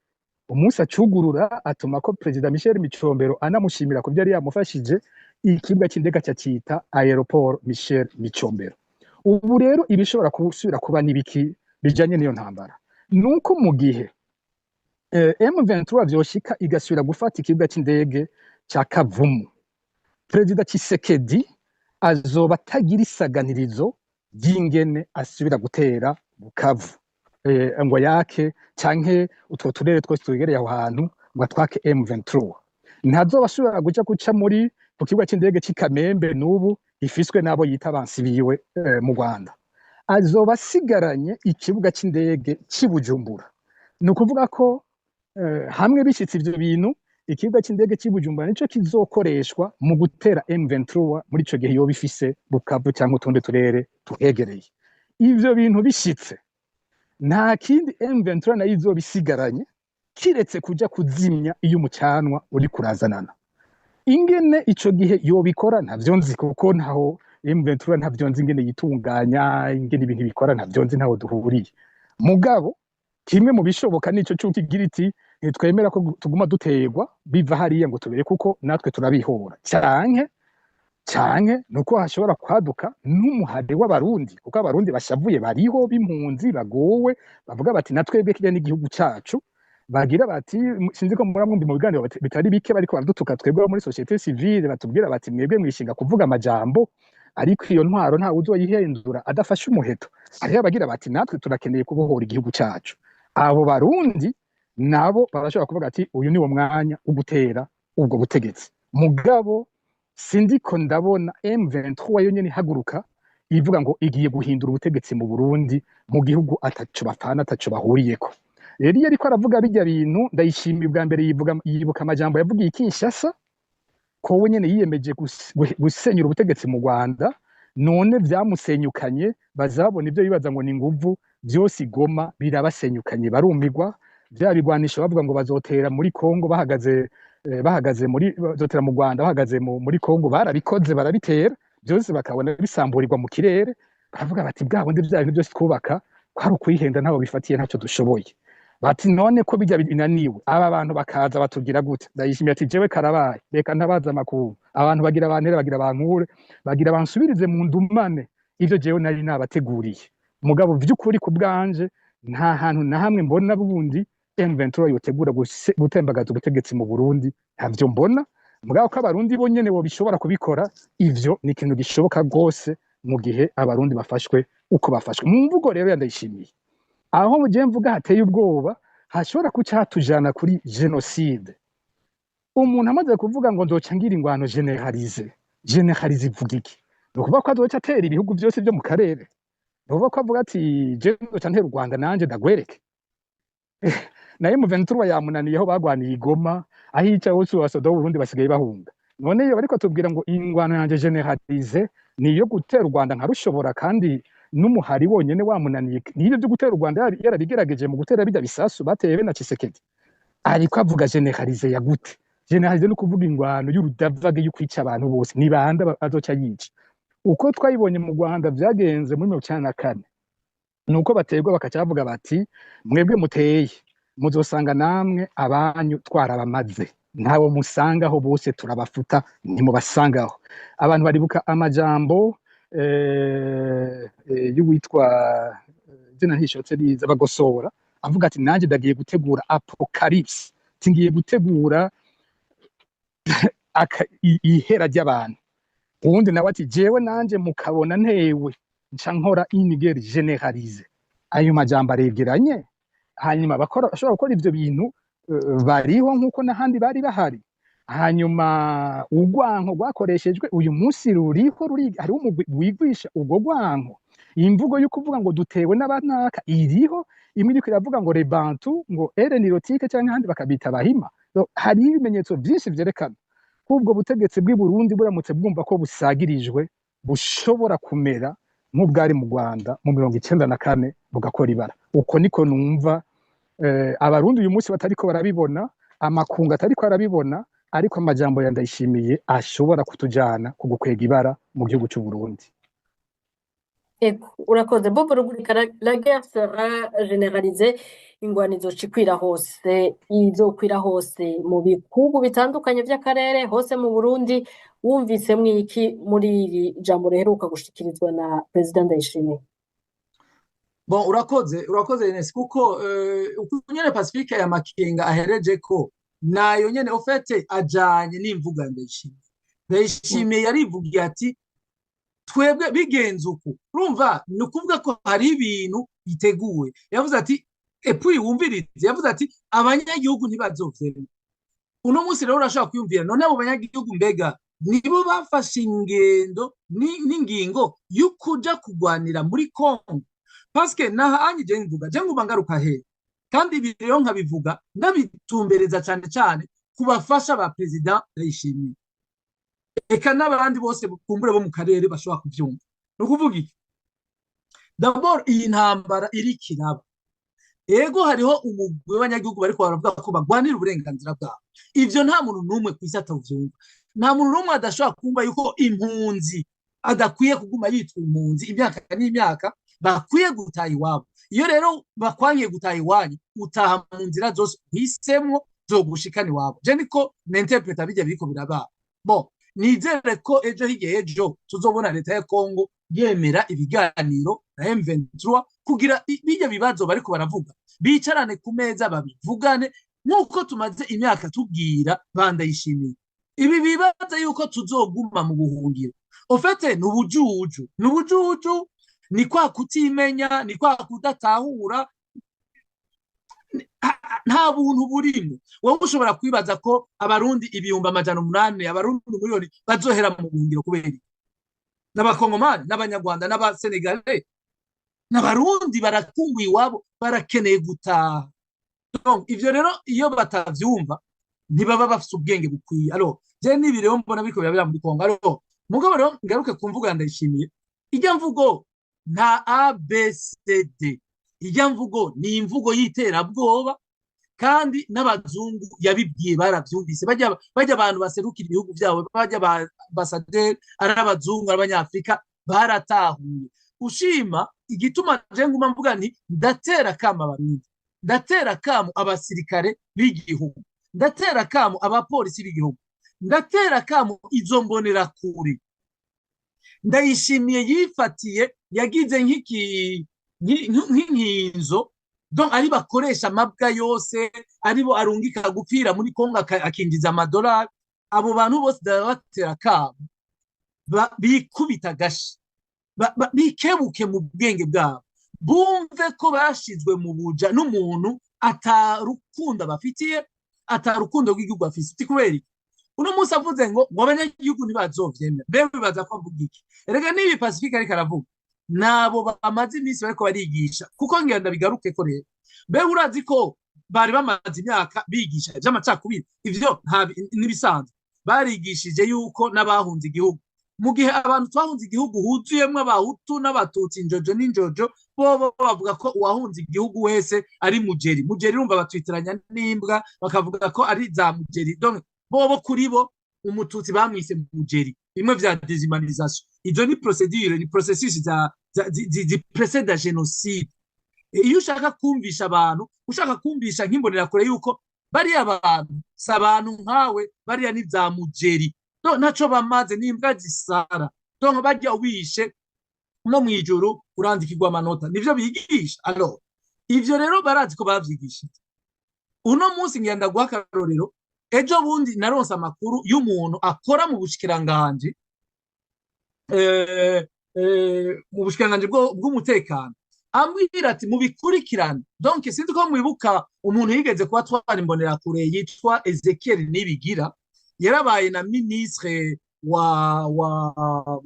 umunsi acugurura atuma ko Perezida Michel Micombero anamushimira ko byari yamufashije ikibuga c'indege cyita Aéroport Michel Micombero ubu rero ibishobora gusubira kuba nibiki bijanye niyo ntambara nuko mu gihe M23 vyoshika igasubira gufata ikibuga c'indege ca Kavumu Perezida Tshisekedi azoba atagira isaganirizo ry'ingene asubira gutera Bukavu ngo yake canke utwo turere twose twegereye aho hantu ngo atwake M23 ntazoba asubira guca muri ku kibuga c'indege c'Ikamembe n'ubu ifiswe nabo yita abansi biwe mu Rwanda azoba asigaranye ikibuga c'indege c'Ibujumbura ni ukuvuga ko hamwe bishitse ivyo bintu ikibuga c'indege c'Ibujumbura nico kizokoreshwa mu gutera M23 muri ico gihe yoba ifise Bukavu cyangwa utundi turere tuhegereye ivyo bintu bishitse nta kindi M23 nayo izobisigaranye kiretse kuja kuzimya iyo umucanwa uri kurazanana ingene ico gihe yobikora ntavyo nzi kuko ntaho M23 ntavyo nzi ingene yitunganya ingene ibintu bikora ntavyo nzi ntaho duhuriye mugabo kimwe mu bishoboka nico cyuko igira iti twemera ko tuguma duterwa biva hariya ngo tubere kuko natwe turabihora canke nuko hashobora kwaduka n'umuhade w'abarundi kuko abarundi bashavuye bariho b'impunzi bagowe bavuga bati natwebwe kirya n'igihugu cacu bagira bati sinzi ko muramwumbi mu biganiro bitari bike bariko baradutuka twebwe muri societe civile batubwira bati mwebwe mwishinga kuvuga amajambo ariko iyo ntwaro nta uzoyihindura adafashe umuheto hariho abagira bati natwe turakeneye kubohora igihugu cacu abo barundi nabo barashobora kuvuga ati uyu ni wo mwanya wo gutera ubwo butegetsi mugabo sindiko ndabona M23 yonyene ihaguruka ivuga ngo igiye guhindura ubutegetsi mu Burundi mu gihugu ataco bapfana ataco bahuriyeko rero iyo ariko aravuga bijya bintu ndayishimiye bwa mbere yibuka amajambo yavugiye Kinshasa ko wenyene yiyemeje gusenyura ubutegetsi mu Rwanda none vyamusenyukanye bazabona ivyo bibaza ngo ni nguvu byose igoma birabasenyukanye barumigwa byabigwanisha bavuga ngo bazotera muri Kongo bahagaze muri bazotera mu Rwanda bahagaze muri Kongo barabikoze barabitera byose bakabona bisamburirwa mu kirere baravuga bati bwabo ndi bya bintu byose twubaka kwari ukuyihenda ntaho bifatiye ntacyo dushoboye bati none ko bijya binaniwe aba bantu bakaza batugira gute ndayishimiye ati jewe karabaye reka ntabaza amakuru abantu bagira abantere bagira abankure bagira bansubirize mu ndumane ivyo jewe nari nabateguriye mugabo vy'ukuri ku bwanje nta hantu na hamwe mbona bundi M23 yotegura gutembagaza ubutegetsi mu Burundi ntavyo mbona mugabo ko abarundi bo nyene bo bishobora kubikora ivyo ni ikintu gishoboka rwose mu gihe abarundi bafashwe uko bafashwe mu mvugo rero yandayishimiye aho mu gihe mvuga hateye ubwoba hashobora kuca hatujana kuri genocide umuntu amaze kuvuga ngo nzoca ngira ingwano generalize ivuga iki ni ukuvuga ko azoca atera ibihugu byose byo mu karere ni ukuvuga ko avuga ati je nzoca ntera u Rwanda nanje ndagwereke naye M23 yamunaniye aho bagwaniye igoma aho ica hose wasoda w'Uburundi basigaye bahunga none iyo bariko tubwira ngo ingwano yanje generalize niyo gutera u Rwanda nkarushobora kandi n'umuhari wonyene wamunaniye niyo byo gutera u Rwanda yarabigerageje mu gutera bijya bisasu bateye be na Tshisekedi ariko avuga generalize ya gute generalize no kuvuga ingwano y'urudavage yo kwica abantu bose ni bande azoca yica uko twayibonye mu Rwanda byagenze muri 1994 nuko baterwa bakacavuga bati mwebwe muteye muzosanga namwe abanyu twarabamaze ntabo musangaho bose turabafuta ntimubasangaho abantu baribuka amajambo y'uwitwa zina ntishotse riza bagosora avuga ati nanjye ndagiye gutegura apocalypse tingiye gutegura ihera ry'abantu uwundi nawe ati jewe nanje mukabona ntewe nca nkora inigeri generalize ayo majambo aregeranye hanyuma bashobora gukora ivyo bintu bariho nkuko n'ahandi bari bahari hanyuma urwanko rwakoreshejwe uyu munsi ruriho hariho umugwi wigwisha ubwo rwanko imvugo yo kuvuga ngo dutewe n'abanaka iriho imwe iriko iravuga ngo rebantu ngo nirotique cyangwa ahandi bakabita abahima hari ibimenyetso byinshi vyerekana ko ubwo butegetsi bw'i Burundi buramutse bwumva ko busagirijwe bushobora kumera nk'ubwari mu Rwanda mu 1994 bugakora ibara uko niko numva abarundi uyu munsi batariko barabibona amakungu atariko arabibona ariko amajambo yandayishimiye ashobora kutujana kugukwega ibara mu gihugu cy'u Burundi. Urakoze Bob Rugurika, la guerre sera généralisée ingwano izocikwira hose izokwira hose mu bihugu bitandukanye by'akarere hose mu Burundi wumvise mwiki muri iri jambo reheruka gushikirizwa na President Ndayishimiye? Bon urakoze Ines kuko nyene Pacifique ya Makenga ahereje ko nayo nyene ofete ajanye n'imvuga Ndayishimiye yarivugiye ati twebwe bigenze uko urumva ni ukuvuga ko hari ibintu biteguwe yavuze ati epui wumvirize yavuze ati abanyagihugu ntibazovyemera uno munsi rero urashaka kwiyumvira none abo banyagihugu mbega nibo bafashe ingendo n'ingingo y'ukuja kugwanira muri Kongo parce que nahanye je ngumva ngaruka he kandi ibi rero nkabivuga ndabitumbereza cyane kubafasha ba president Ndayishimiye eka n'abandi bose kumbure bo mu karere bashobora kuvyumva no kuvuga iki d'abord iyi ntambara iri kiraba ego hariho umugwi w'abanyagihugu bariko baravuga ko bagwanira uburenganzira bwabo ivyo nta muntu numwe kwisi atavyumva nta muntu numwe adashobora kumva yuko impunzi adakwiye kuguma yitwa impunzi imyaka n'imyaka bakwiye gutaha iwabo iyo rero bakwangiye gutaha iwanyu utaha mu nzira zose uhisemwo zogushikana iwabo je niko ninterpreta bijya biriko biraba bon nizere ko ejo higejo tuzobona leta ya Kongo yemera ibiganiro na M23 kugira bijya bibazo bariko baravuga bicarane ku meza babivugane nkuko tumaze imyaka tubwira Bandayishimiye ibi bibaza yuko tuzoguma mu buhungiro ofete nubujuju ni kwa kutimenya ni kwa kudatahura nta buntu burimo wowe ushobora kwibaza ko abarundi 800 abarundi miliyoni bazohera mu buhungiro kubera n'abakongomani n'abanyarwanda n'abasenegale n'abarundi barakunguye iwabo barakeneye gutaha donc ivyo rero iyo batavyumva ntibaba bafite ubwenge bukwiye alors je n'ibireo mbona biko birabira muri Kongo alors mugabo rero ngaruke ku mvugo Ndayishimiye ijya mvugo nta ABCD ijya mvugo ni imvugo y'iterabwoba kandi n'abazungu yabibwiye baravyumvise bajya abantu baserukira ibihugu byabo bajya ambassadeur ari abazungu abanyafrika baratahuye ushima igituma je nguma mvuga nti ndatera kama abarundi ndatera kamo abasirikare b'igihugu ndatera kamo abapolisi b'igihugu ndatera kamo izo mbonera kuri Ndayishimiye yifatiye yagize nk'inkinzo donc ari bakoresha amabwa yose aribo arungika gupfira muri Kongo akinjiza amadolari abo bantu bose batera kabo bikubita gashi bikebuke mu bwenge bwabo bumve ko bashizwe mu buja n'umuntu atarukunda bafitiye atarukundo rw'igihugu afite kubera uno munsi avuze ngo abanyagihugu ntibazovyemera bewe bibaza ko avuga iki erega nibi Pacifique ariko aravuga nabo bamaze iminsi bariko barigisha kuko ngenda bigaruke ko rero bewe urazi ko bari bamaze imyaka bigisha ivy'amacakubiri ivyo nibisanzwe barigishije yuko n'abahunze igihugu mu gihe abantu twahunze igihugu huzuyemwo abahutu n'abatutsi injojo n'injojo bo bavuga ko uwahunze igihugu wese ari mujeri urumva batwitiranya n'imbwa bakavuga ko ari za mujeri donc bo kuri bo umututsi bamwise mujeri bimwe vya déshumanisation izo ni procédure ni processus zi précède génocide iyo ushaka kumvisha abantu ushaka kumvisha nk'imbonera kure yuko bari abantu sabantu nkawe bari ni za mujeri no naco bamaze n'imbwa zisara donc bajya wishe no mwijuru urandikirwa amanota nivyo bigisha alors ivyo rero barazi ko bavyigishije uno munsi ngenda guhakarorero ejo bundi naronse amakuru y'umuntu akora mu bushikiranganje mu bushikiranganje bw'umutekano ambwira ati mubikurikirane donc sinzi ko mwibuka umuntu yigeze kuba twara imbonera kure yitwa Ezekiel Nibigira yarabaye na ministre wa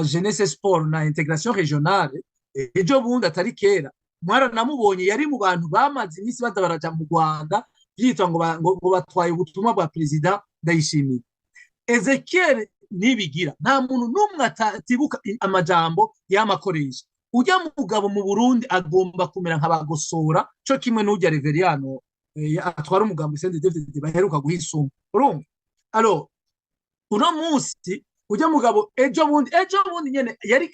jeunesse sport na intégration régionale ejo bundi atari kera mwara namubonye yari mu bantu bamaze iminsi baza baraja mu Rwanda yitwa ngo batwaye ubutumwa bwa president Ndayishimiye Ezekiel Nibigira nta muntu numwe atibuka amajambo yamakoresha ujya mugabo mu Burundi agomba kumera nk'abagosora cyo kimwe n'ujya Reveriano atwara umugambo Sende David baheruka guhisuma urumva alors uno munsi ujya mugabo ejo bundi nyene yari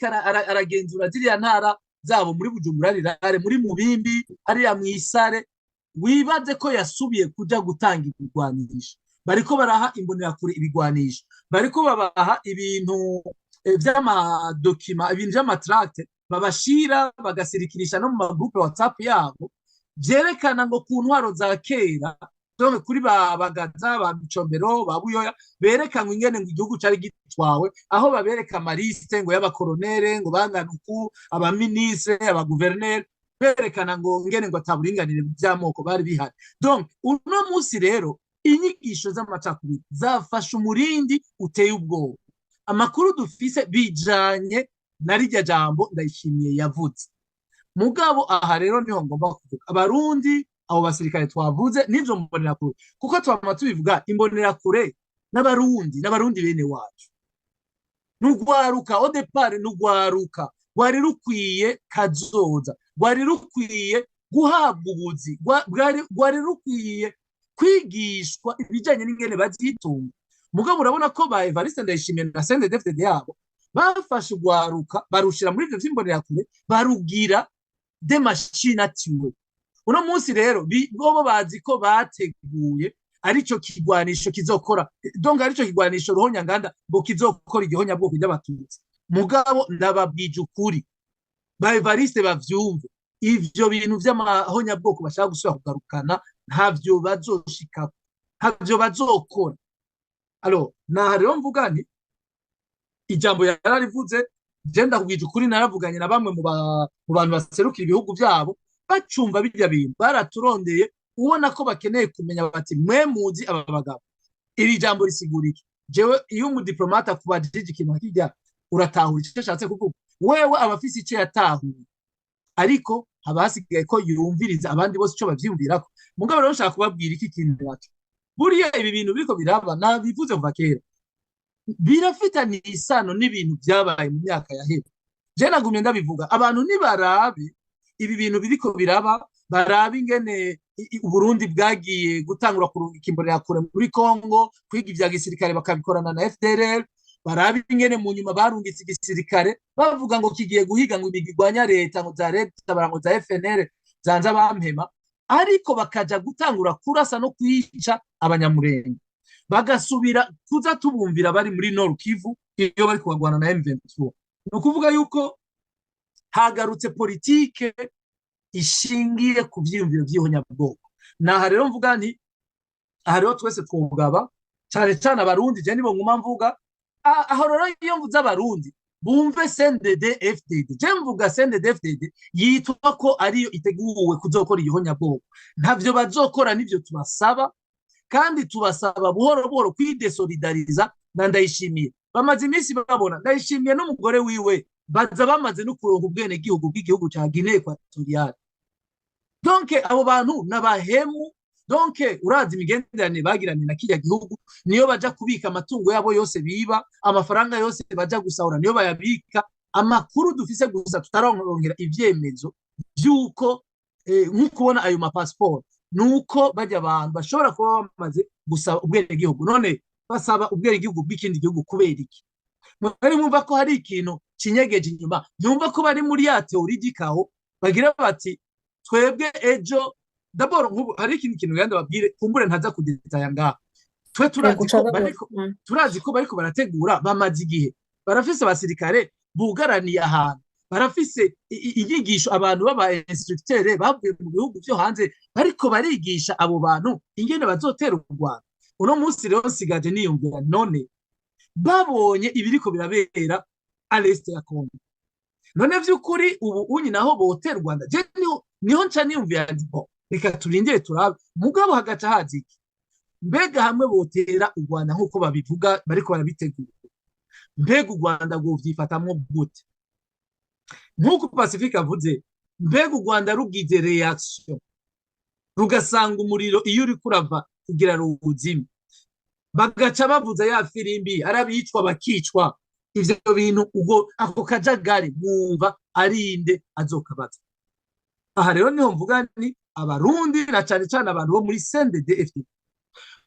aragenzura ziriya ntara zabo muri Bujumbura rirare muri Mubimbi ariya mwisare wibaze ko yasubiye kuja gutanga ibigwanisho bariko baraha imbonera kure ibigwanisho bariko babaha ibintu vy'amadokima ibintu vy'amatract babashira bagasirikirisha no mu magroupe WhatsApp yabo vyerekana ngo ku ntwaro za kera donc kuri Bagaza ba Micombero ba Buyoya berekanwe ingene ngo igihugu cari gitwawe aho babereka amaliste ngo y'abakolonere ngo banganuku abaministre abaguverneur berekana ngo ingene ngo ataburinganire by'amoko bari bihari donc uno munsi rero inyigisho z'amacakubiri zafasha umurindi uteye ubwoba amakuru dufise bijanye na rijya jambo Ndayishimiye yavuze mugabo aha rero niho ngomba kuvuga abarundi abo basirikare twavuze n'ivyo mbonera kure kuko twama tubivuga imbonera kure n'abarundi bene wacu n'ugwaruka au départ n'ugwaruka rwari rukwiye kazoza rwari rukwiye guhabwa ubuzi rwari rukwiye kwigishwa ibijanye n'ingene bazitunga mugabo urabona ko ba Evariste Ndayishimiye na Sende David yabo bafashe ugwaruka barushira muri ivyo vy'imbonera kure barugira de machine atiwe uno munsi rero bobo bazi ko bateguye arico kigwanisho kizokora donc arico kigwanisho ruhonya nganda ngo kizokora igihonya bwoko by'abatutsi mugabo ndababwije ukuri ba Evariste bavyumve ivyo bintu vy'amahonya bwoko bashaka gusubira kugarukana ntavyo bazoshika ntavyo bazokora alors na rero mvugani ijambo yararivuze je ndakubwije ukuri naravuganye na bamwe mu bantu baserukira ibihugu byabo bacumva bijya bintu baraturondeye ubona ko bakeneye kumenya bati mwe muzi aba bagabo iri jambo risigurike jewe iyo umudiplomate akubajije ikintu hakijya uratahura icyo ashatse kuvuga wewe abafise icyo yatahuye ariko abasigaye ko yumviriza abandi bose ico bavyumvirako mugabo rero nshaka kubabwira iki kintu wacu buriya ibi bintu biriko biraba nabivuze kuva kera birafitanye isano n'ibintu byabaye mu myaka yahera je nagumye ndabivuga abantu nibarabe ibi bintu biriko biraba barabe ingene Burundi bwagiye gutangura kurungika imbonera kure muri Kongo kwiga ivya gisirikare bakabikorana na FDLR barabe ingene mu nyuma barungitse igisirikare bavuga ngo kigiye guhiga ngo imigigwanya leta ngo za leta barango za FNL zanza bampema ariko bakaja gutangura kurasa no kwica abanyamurenge bagasubira kuza tubumvira bari muri Nord Kivu iyo bari kubagwana na M23 no kuvuga yuko hagarutse politike ishingiye ku vyiyumviro vy'ihonyabwoko. Naha rero mvuga nti aha rero twese twugaba cyane cyane abarundi je nibo nguma mvuga aho rero iyo mvuze abarundi bumve CNDD FDD je mvuga CNDD FDD yitwa ko ariyo iteguwe kuzokora ihonyabwoko ntavyo bazokora nivyo tubasaba kandi tubasaba buhoro buhoro kwidesolidariza na Ndayishimiye bamaze iminsi babona Ndayishimiye n'umugore wiwe baza bamaze no kuronka ubwene bw'igihugu ca Guinée Equatoriale. Donc abo bantu nabahemu, donc urazi imigenderanire bagiranye na kirya gihugu niyo baja kubika amatungo yabo yose biba, amafaranga yose baja gusahura niyo bayabika. Amakuru dufise gusa tutaronkera ivyemezo byuko nk'ukubona ayo mapassport nuko bajya abantu bashobora kuba bamaze gusaba ubwene gihugu, none basaba ubwene gihugu bw'ikindi gihugu kubera iki? Bari mwumva ko hari ikintu kinyegeje inyuma, nyumva ko bari muri ya teori dikaho bagira bati twebwe ejo d'abord nk'ubu hari ikintu yandi babwire kumbure ntaza kudetaya ngaha twe turazi ko bariko barategura bamaze igihe barafise abasirikare bugaraniye ahantu barafise inyigisho abantu baba instructeur bavuye mu bihugu byo hanze bariko barigisha abo bantu ingene bazotera u Rwanda. Uno munsi rero sigaje niyumvira none babonye ibiriko birabera à l'est ya Congo, none vy'ukuri ubu unyi naho botera u Rwanda je niho nca niyumvira bo reka turindire turabe mugabo hagaca haziki mbega hamwe botera u Rwanda nkuko babivuga bariko barabitegura mbega u Rwanda govyifatamwo gute nkuko Pacifique avuze mbega u Rwanda rugize reaction rugasanga umuriro iyo uri kurava kugira ruwuzime bagaca bavuza ya firimbi arabicwa bakicwa ivyo bintu ubwo ako kajagari mwumva arinde azokabaza. Aha rero niho mvuga ni abarundi na cyane cyane abantu bo muri CNDD-FDD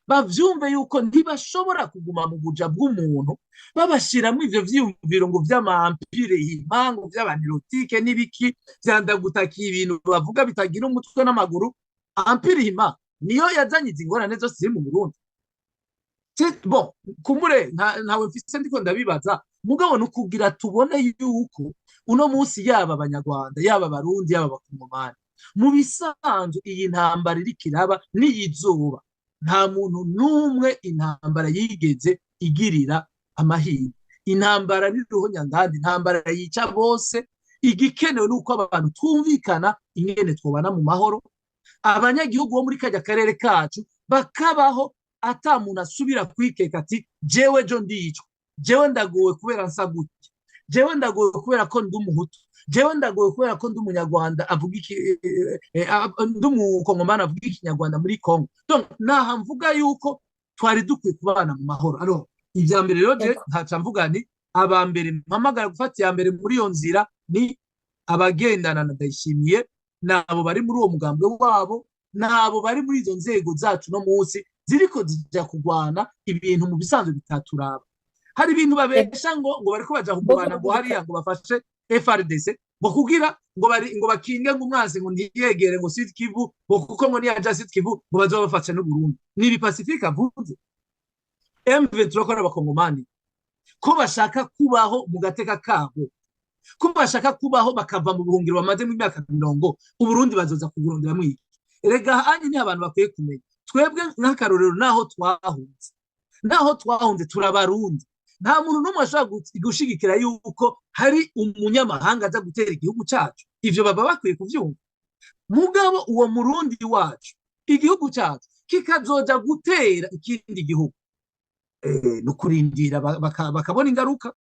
bavyumve yuko ntibashobora kuguma mu buja bw'umuntu babashiramo ivyo vyiyumviro ngo vy'amampire impango vy'abanirotike n'ibiki vyandagutakiye ibintu bavuga bitagira umutwe n'amaguru. Ampire hima niyo yazanye izingorane zose ziri mu Burundi. Bon kumure ntawe mfise ndiko ndabibaza mugabo nukugira tubone yuko uno munsi yaba abanyarwanda yaba abarundi yaba abakongomani mu bisanzwe iyi ntambara iri kiraba n'iyizuba nta muntu n'umwe intambara yigeze igirira amahirwe. Intambara n'iruhonyangandi intambara yica bose igikenewe nuko abantu twumvikana ingene twobana mu mahoro abanyagihugu bo muri kajya karere kacu bakabaho ata muntu asubira kwikeka ati jewe jo ndicwa jewe ndagowe kubera nsa gutya jewe ndagowe kubera ko ndi umuhutu jewe ndagowe kubera ko ndi umunyarwanda avuga iki ndi umukongomani avuga ikinyarwanda muri Congo. Donc naha mvuga yuko twari dukwiye kubana mu mahoro. Alors ivya mbere rero je ntaca mvuga ni abambere mpamagara gufata ya mbere muri iyo nzira ni abagendana na Ndayishimiye nabo bari muri uwo mugambwe wabo nabo bari muri izo nzego zacu no munsi ziriko zijya kugwana ibintu mu bisanzwe bitaturaba. Hari ibintu babesha ngo bariko baja kugwana ngo hariya ngo bafashe FRDC ngo kugira ngo bakinge ngo umwanzi ngo ntiyegere ngo Sud Kivu ngo kuko ngo niyaja Sud Kivu ngo bazoba bafashe n'u Burundi. Ni Pacifique avuze M23 ko n'abakongomani ko bashaka kubaho mu gateka kabo ko bashaka kubaho bakava mu buhungiro bamaze mu myaka 70 u Burundi bazoza kugurondera mwiki. Erega hanyi ni abantu bakwiye kumenya twebwe nk'akarorero naho twahunze turabarundi nta muntu n'umwe ashobora gushigikira yuko hari umunyamahanga aza gutera igihugu cyacu. Ivyo baba bakwiye kuvyumva. Mugabo uwo murundi wacu igihugu cyacu kikazoja gutera ikindi gihugu no kurindira bakabona ingaruka.